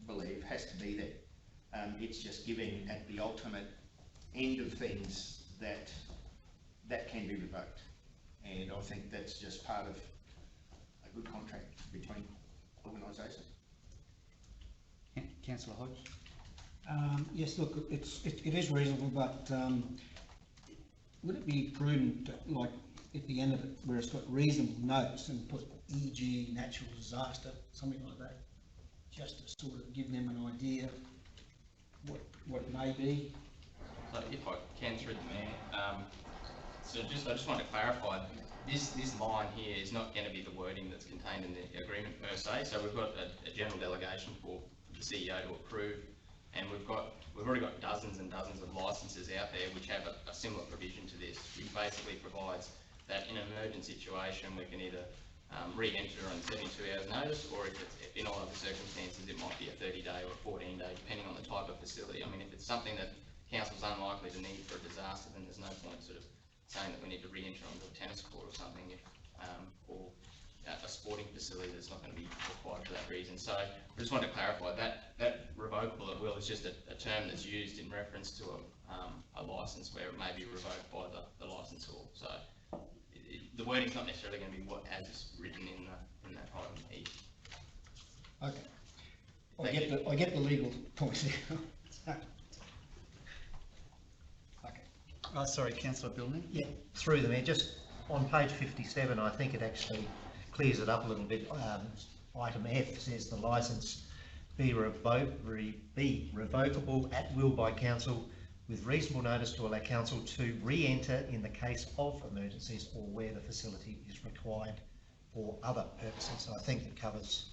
believe has to be there. It's just giving at the ultimate end of things that can be revoked, and I think that's just part of a good contract between organisations. Councillor Hodge? Yes, look, it is reasonable, but would it be prudent, like at the end of it, where it's got reasonable notice and put e.g. natural disaster, something like that? just to sort of give them an idea what it may be. So if I can, through the mayor, I just want to clarify, this line here is not going to be the wording that's contained in the agreement per se. So we've got a general delegation for the CEO to approve, and we've already got dozens and dozens of licences out there which have a similar provision to this, which basically provides that in an emergent situation we can either re-enter on 72 hours notice, or if in all other circumstances it might be a 30-day or a 14-day, depending on the type of facility. I mean, if it's something that council's unlikely to need for a disaster, then there's no point sort of saying that we need to re-enter onto a tennis court or something, or a sporting facility that's not going to be required for that reason. So I just want to clarify that revocable at will is just a term that's used in reference to a licence where it may be revoked by the licensor. So the wording's not necessarily going to be what as written in that item E. Okay. I get the legal point there. Oh, sorry, Councillor Billney? Yeah, through the mayor, just on page 57, I think it actually clears it up a little bit. Item F says the licence be revocable at will by council with reasonable notice to allow council to re-enter in the case of emergencies or where the facility is required for other purposes. So I think it covers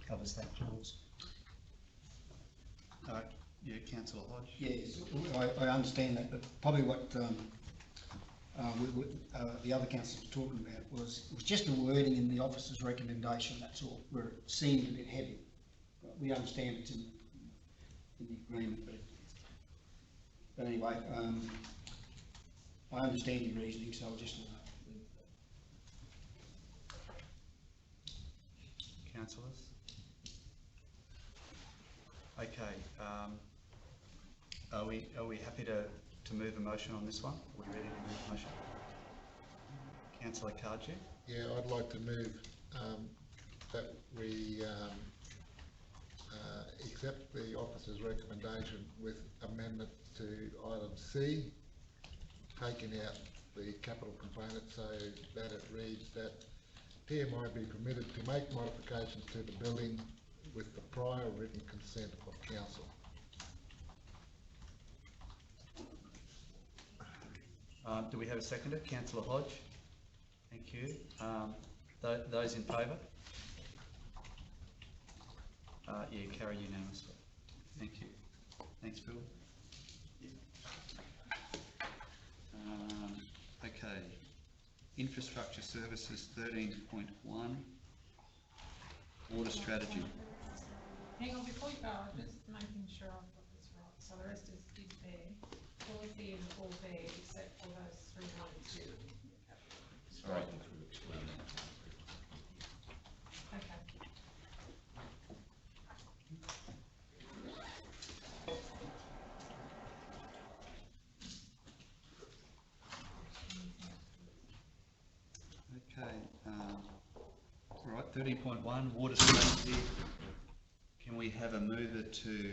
that clause. Yeah, Councillor Hodge. Yes, I understand that, but probably what the other councillors were talking about was just the wording in the officer's recommendation, that's all, where it seemed a bit heavy. We understand it's in the agreement, but anyway, I understand your reasoning, so I'll just leave it. Councillors? Okay, are we happy to move a motion on this one? Are we ready to move a motion? Councillor Cardew? Yeah, I'd like to move that we accept the officer's recommendation with amendment to item C, taking out the capital component so that it reads that PMI be permitted to make modifications to the building with the prior written consent of council. Do we have a seconder? Councillor Hodge? Thank you. Those in favour? Yeah, carry unanimously. Thank you. Thanks, Bill. Okay. Infrastructure Services 13.1. Water Strategy. Hang on, before you go, I'm just making sure I've got this right. So the rest is there. Policy is all there except for those 3, 1 and 2. Sorry. Okay. Okay. All right, 13.1, Water Strategy. Can we have a mover to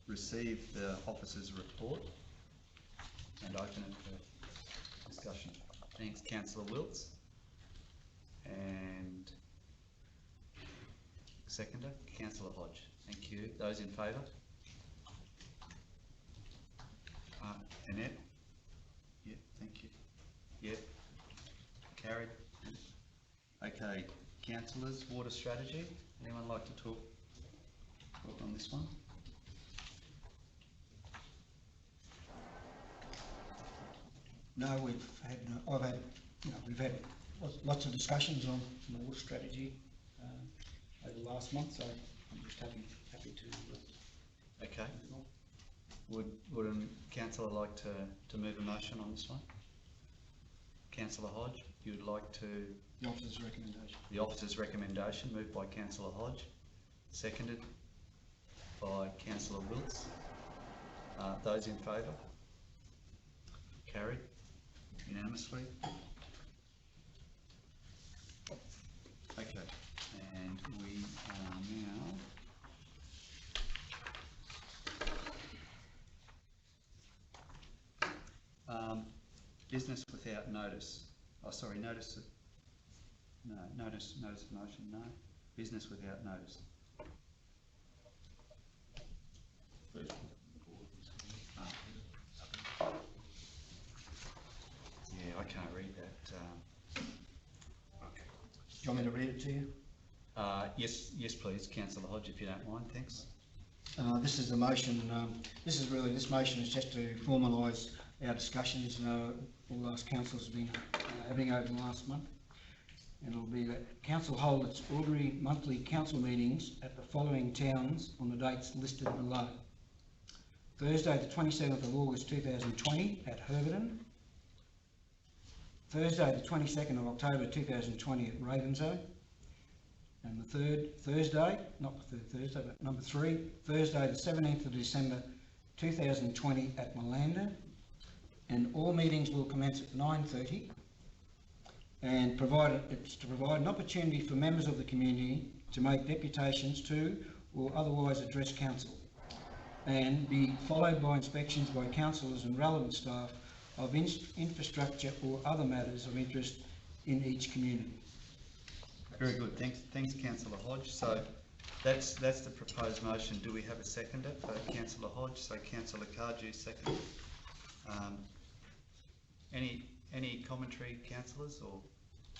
receive the officer's report and open it for discussion? Thanks, Councillor Wiltz. And seconder, Councillor Hodge. Thank you. Those in favour? Annette? Yeah, thank you. Yeah. Carried. Okay, councillors, water strategy. Anyone like to talk on this one? No, we've had lots of discussions on the water strategy over the last month, so I'm just happy to. Okay. Would a councillor like to move a motion on this one? Councillor Hodge, you would like to? The officer's recommendation. The officer's recommendation, moved by Councillor Hodge, seconded by Councillor Wiltz. Those in favour? Carried unanimously. Okay, and we are now business without notice. Oh, sorry, notice of motion, no. Business without notice. First one. Yeah, I can't read that. Do you want me to read it to you? Yes, please, Councillor Hodge, if you don't mind, thanks. This is the motion, this motion is just to formalise our discussions, all us councils have been having over the last month. And it'll be that council hold its ordinary monthly council meetings at the following towns on the dates listed below. Thursday the 27th of August 2020 at Herberton. Thursday the 22nd of October 2020 at Ravensey. And the Thursday, but number 3, Thursday the 17th of December 2020 at Melander. And all meetings will commence at 9:30 and it's to provide an opportunity for members of the community to make deputations to or otherwise address council, and be followed by inspections by councillors and relevant staff of infrastructure or other matters of interest in each community. Very good, thanks Councillor Hodge. So that's the proposed motion. Do we have a seconder for Councillor Hodge? So Councillor Cardew second. Any commentary, councillors, or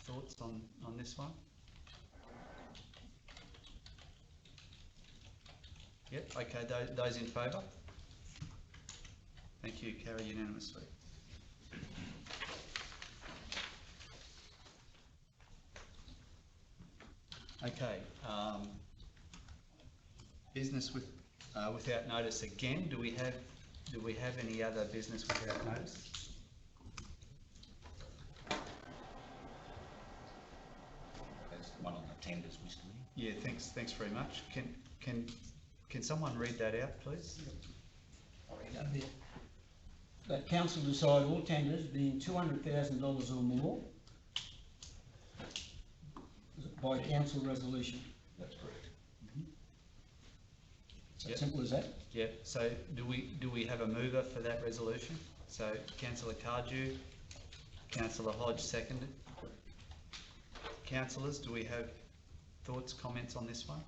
thoughts on this one? Yep, okay, those in favour? Thank you, carry unanimously. Okay, business without notice again. Do we have any other business without notice? That's the one on the tenders, Mr. Mayor. Yeah, thanks very much. Can someone read that out, please? I'll read out there. That council decide all tenders being $200,000 or more by council resolution. That's correct. It's as simple as that. Yeah, so do we have a mover for that resolution? So Councillor Cardew, Councillor Hodge seconded. Councillors, do we have thoughts, comments on this one?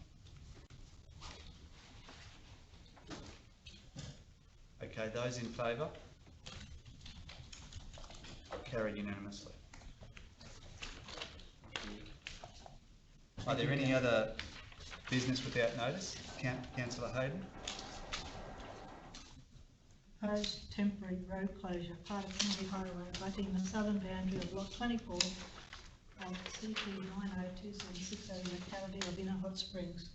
Okay, those in favour? Carried unanimously. Are there any other business without notice? Councillor Hayden? Proposed temporary road closure, part of County Highway, abutting the southern boundary of Lot 24 of CP 90276 over the locality of Inner Hot Springs.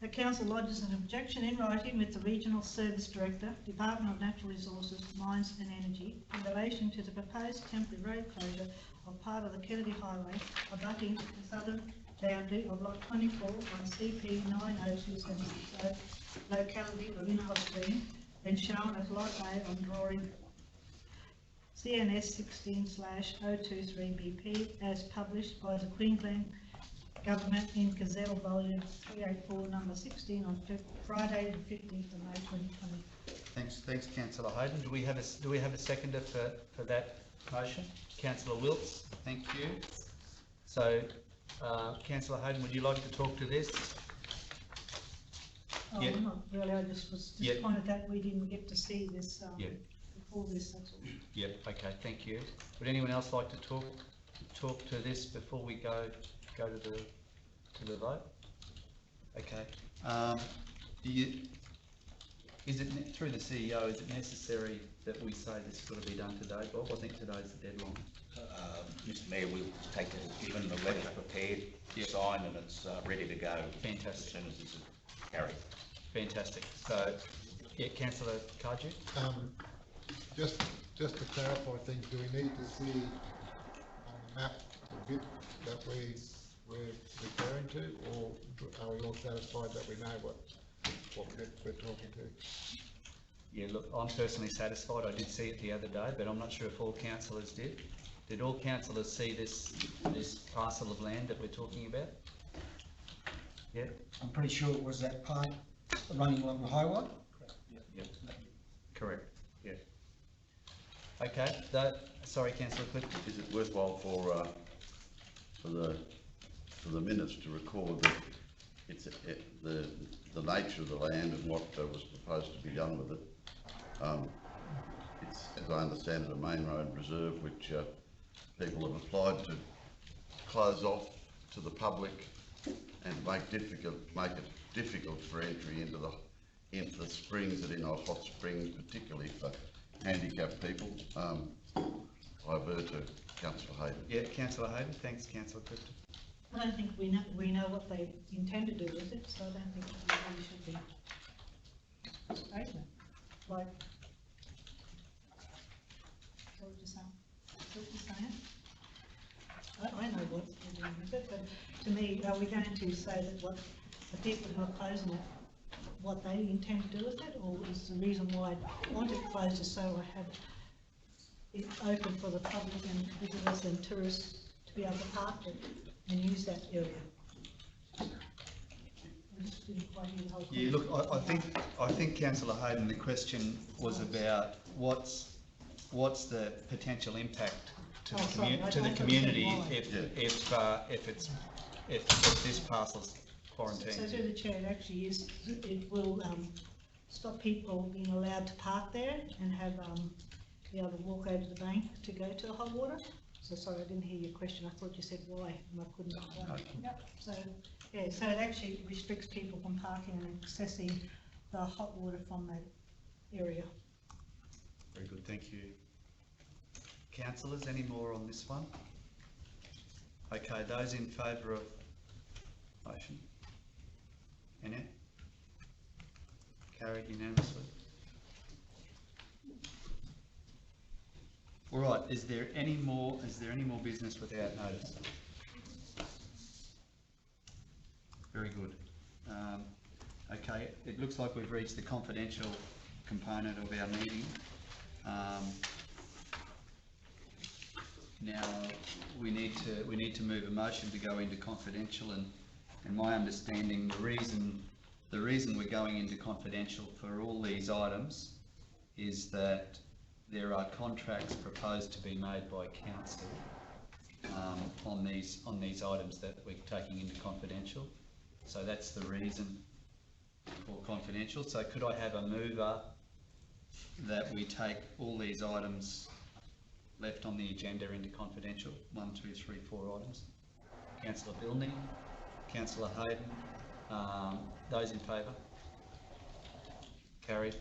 The council lodges an objection in writing with the Regional Service Director, Department of Natural Resources, Mines and Energy, in relation to the proposed temporary road closure of part of the Kennedy Highway abutting the southern boundary of Lot 24 on CP 90276 locality of Inner Hot Springs, and shown as Lot A on drawing CNS 16/023BP as published by the Queensland Government in Gazette Volume 384, number 16 on Friday the 15th of May 2020. Thanks, Councillor Hayden. Do we have a seconder for that motion? Councillor Wilkes, thank you. So, Councillor Hayden, would you like to talk to this? Oh, Yeah. not really, I just was disappointed that we didn't get to see this before this, that's all. Yep, okay, thank you. Would anyone else like to talk to this before we go to the vote? Okay. Is it through the CEO? Is it necessary that we say this has got to be done today, Bob? I think today's the deadline. Mr. Mayor, we'll take it, given the letter's prepared, signed, and it's ready to go. Fantastic. As soon as this is carried. Fantastic. So, yeah, Councillor Cardew? Just to clarify things, do we need to see on the map the bit that we're referring to, or are we all satisfied that we know what we're talking to? Yeah, look, I'm personally satisfied. I did see it the other day, but I'm not sure if all councillors did. Did all councillors see this parcel of land that we're talking about? Yeah? I'm pretty sure it was that part running along the highway. Yep. Correct, yeah. Okay, sorry, Councillor Clifton. Is it worthwhile for the minutes to record that the nature of the land and what was proposed to be done with it. It's, as I understand it, a main road reserve which people have applied to close off to the public and make it difficult for entry into the springs and in our hot springs, particularly for handicapped people. I refer to Councillor Hayden. Yeah, Councillor Hayden. Thanks, Councillor Clifton. I don't think we know what they intend to do with it, so I don't think we really should be statement. Like, what you're saying? What you're saying? I know what they're doing with it, but to me, are we going to say that what the people who are opposing it, what they intend to do with it, or is the reason why I want it closed is so I have it open for the public and visitors and tourists to be able to park it and use that area? I just didn't quite hear the whole Yeah, look, I think Councillor Hayden, the question was about what's the potential impact to the community if this parcel's quarantined. So through the chair, it actually is, it will stop people being allowed to park there and have be able to walk over the bank to go to the hot water. So sorry, I didn't hear your question. I thought you said why, and I couldn't. Yep. So yeah, so it actually restricts people from parking and accessing the hot water from that area. Very good, thank you. Councillors, any more on this one? Okay, those in favour of motion? Annette? Carried unanimously. All right, is there any more business without notice? Very good. Okay, it looks like we've reached the confidential component of our meeting. Now we need to move a motion to go into confidential, and my understanding, the reason we're going into confidential for all these items is that there are contracts proposed to be made by council on these items that we're taking into confidential. So that's the reason for confidential. So could I have a mover that we take all these items left on the agenda into confidential? 1, 2, 3, 4 items. Councillor Bilney, Councillor Hayden, those in favour? Carried.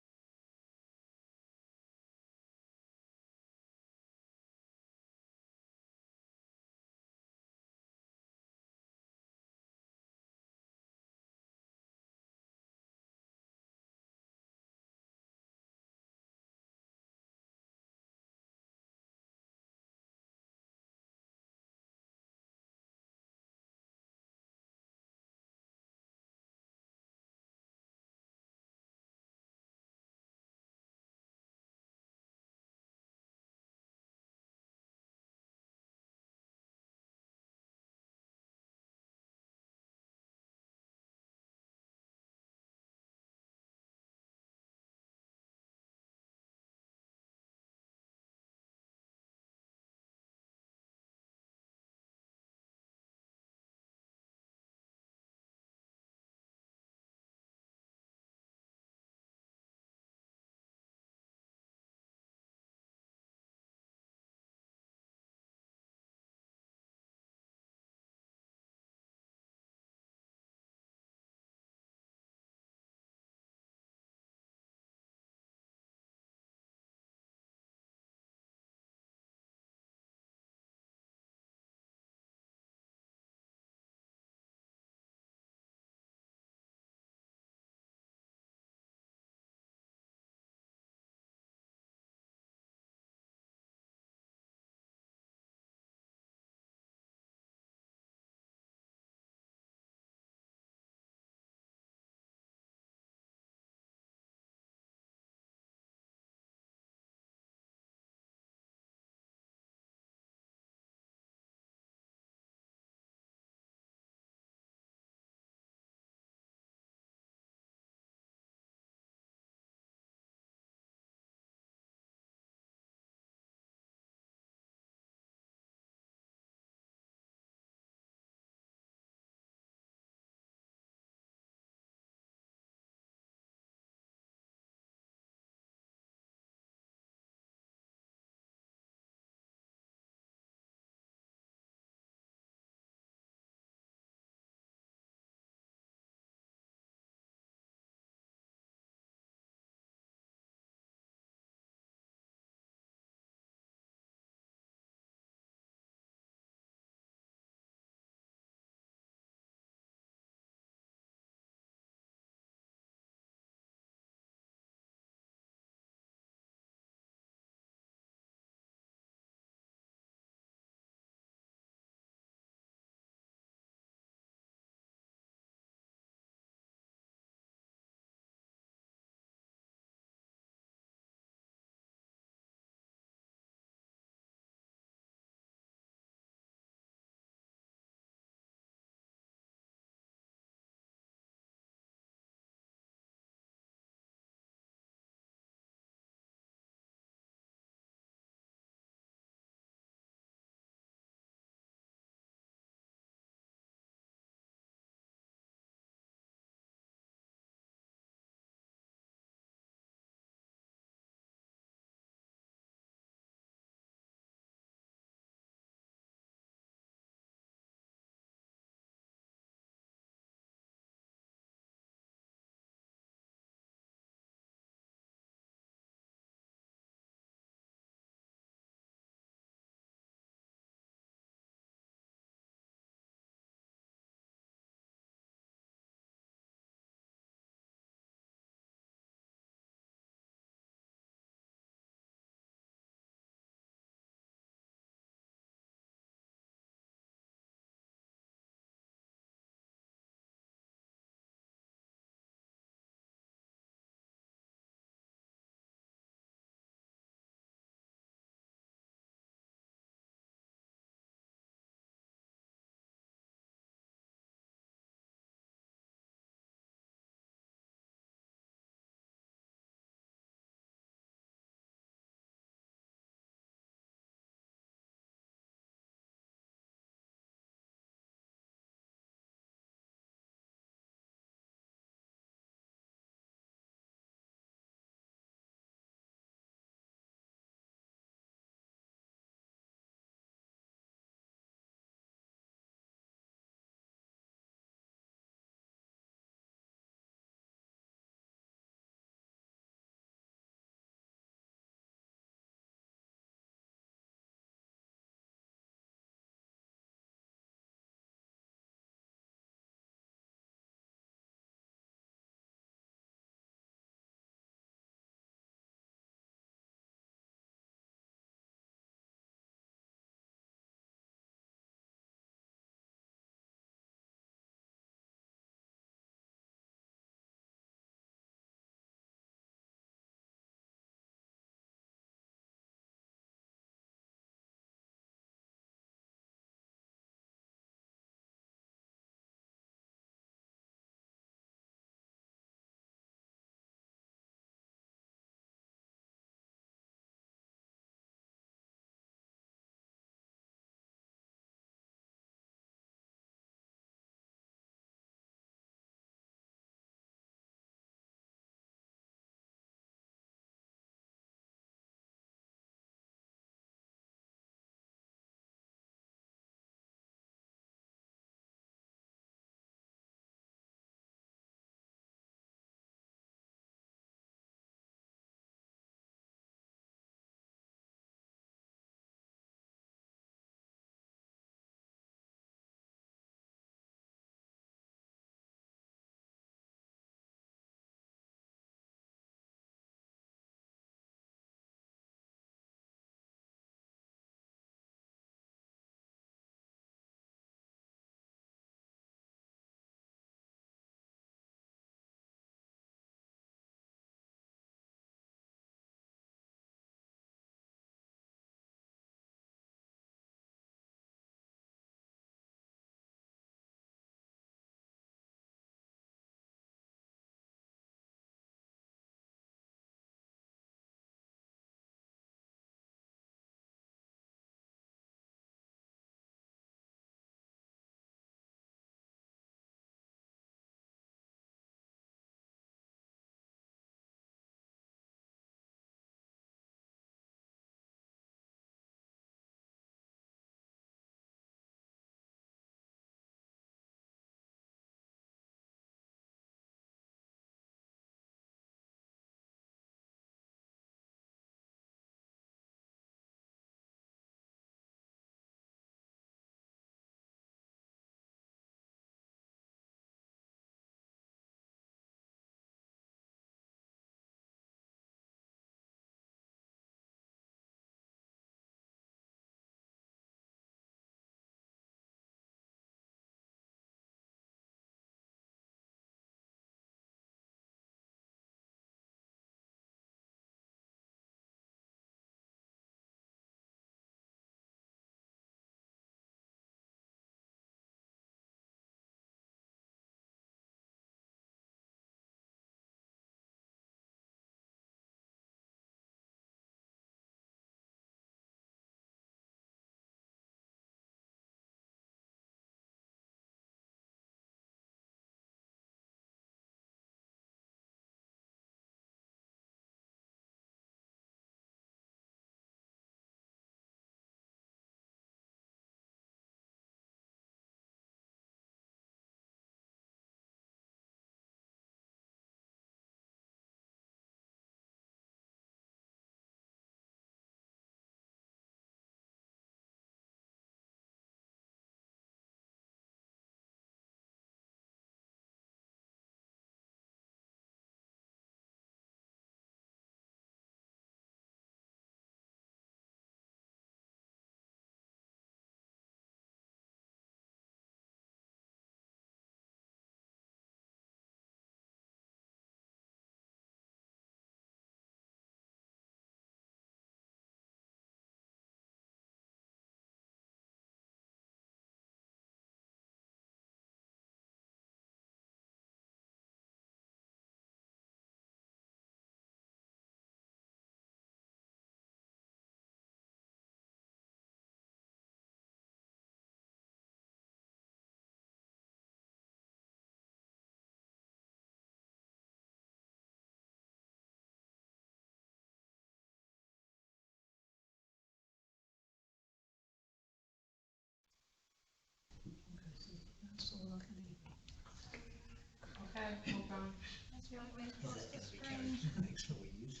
time. That's right, we lost the screen. Next 4 years.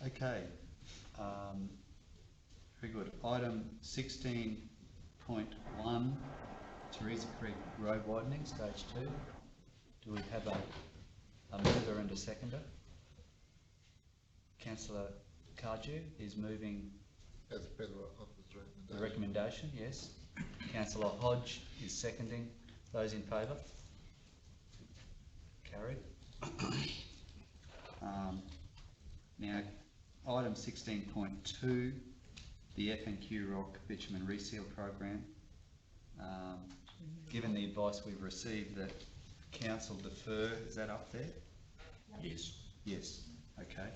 Okay, very good. Item 16.1, Teresa Creek Road Widening, Stage 2. Do we have a mover and a seconder? Councillor Cardew is moving As per the the recommendation, yes. Councillor Hodge is seconding. Those in favour? Carried. Now, item 16.2, the F&Q Rock Bitumen Reseal Program. Given the advice we've received that council defer, is that up there? Yes. Yes, okay.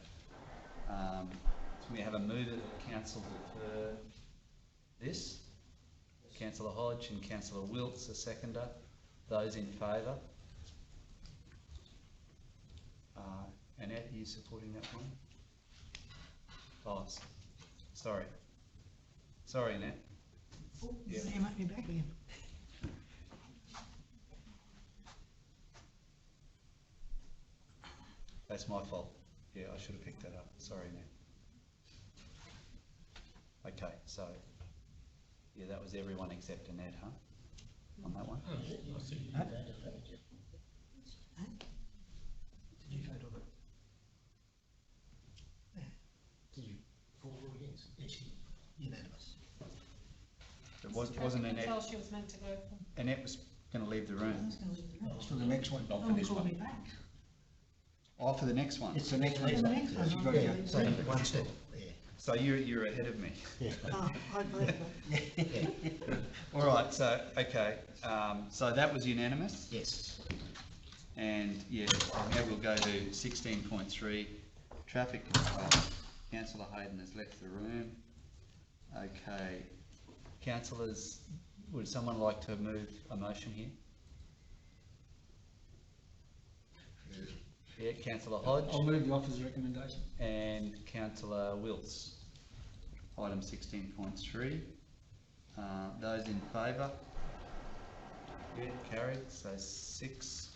So we have a mover that council defer this. Councillor Hodge and Councillor Wilts, a seconder. Those in favour? Annette, are you supporting that one? Oh, sorry. Sorry, Annette. Oh, Yeah. you might be back again. That's my fault. Yeah, I should have picked that up. Sorry, Annette. Okay, so, yeah, that was everyone except Annette, huh? On that one? Did you vote on it? Did you for or against? Yes, unanimous. It wasn't Annette. Tell she was meant to go for. Annette was going to leave the room. It's for the next one, not for this Call me one. back. Oh, for the next one. It's the next one. It's the next one, You've got okay. to- so one step there. So you're ahead of me. Oh, I believe that. All right, so, okay, so that was unanimous? Yes. And, yeah, now we'll go to 16.3, traffic control. Councillor Hayden has left the room. Okay, councillors, would someone like to move a motion here? Yeah, Councillor Hodge. I'll move the officer's recommendation. And Councillor Wilts. Item 16.3. Those in favour? Yeah, carried. So six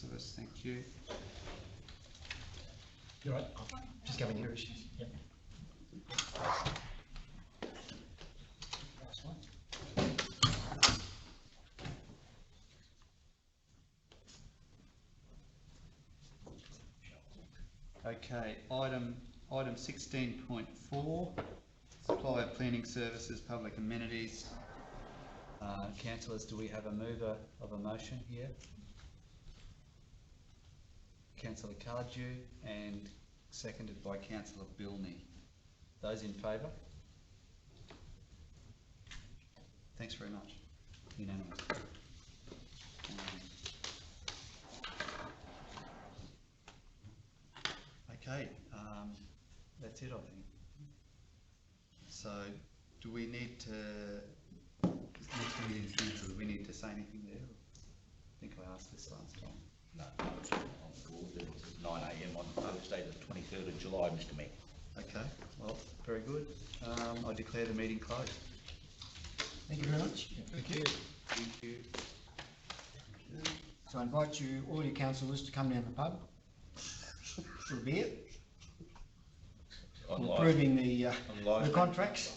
of us, thank you. You're right. Just coming here. Yep. Last one. Okay, item 16.4, supply of cleaning services, public amenities. Councillors, do we have a mover of a motion here? Councillor Cardew and seconded by Councillor Bilney. Those in favour? Thanks very much. Unanimous. Okay, that's it, I think. So, do we need to, next meeting, do we need to say anything there? I think I asked this last time. No, on board. It was 9 AM on Thursday, the 23rd of July, Mr Mayor. Okay, well, very good. I declare the meeting closed. Thank you very much. Thank you. Thank you. So I invite you, all your councillors, to come down the pub for a beer. Online. Approving the Online. contracts.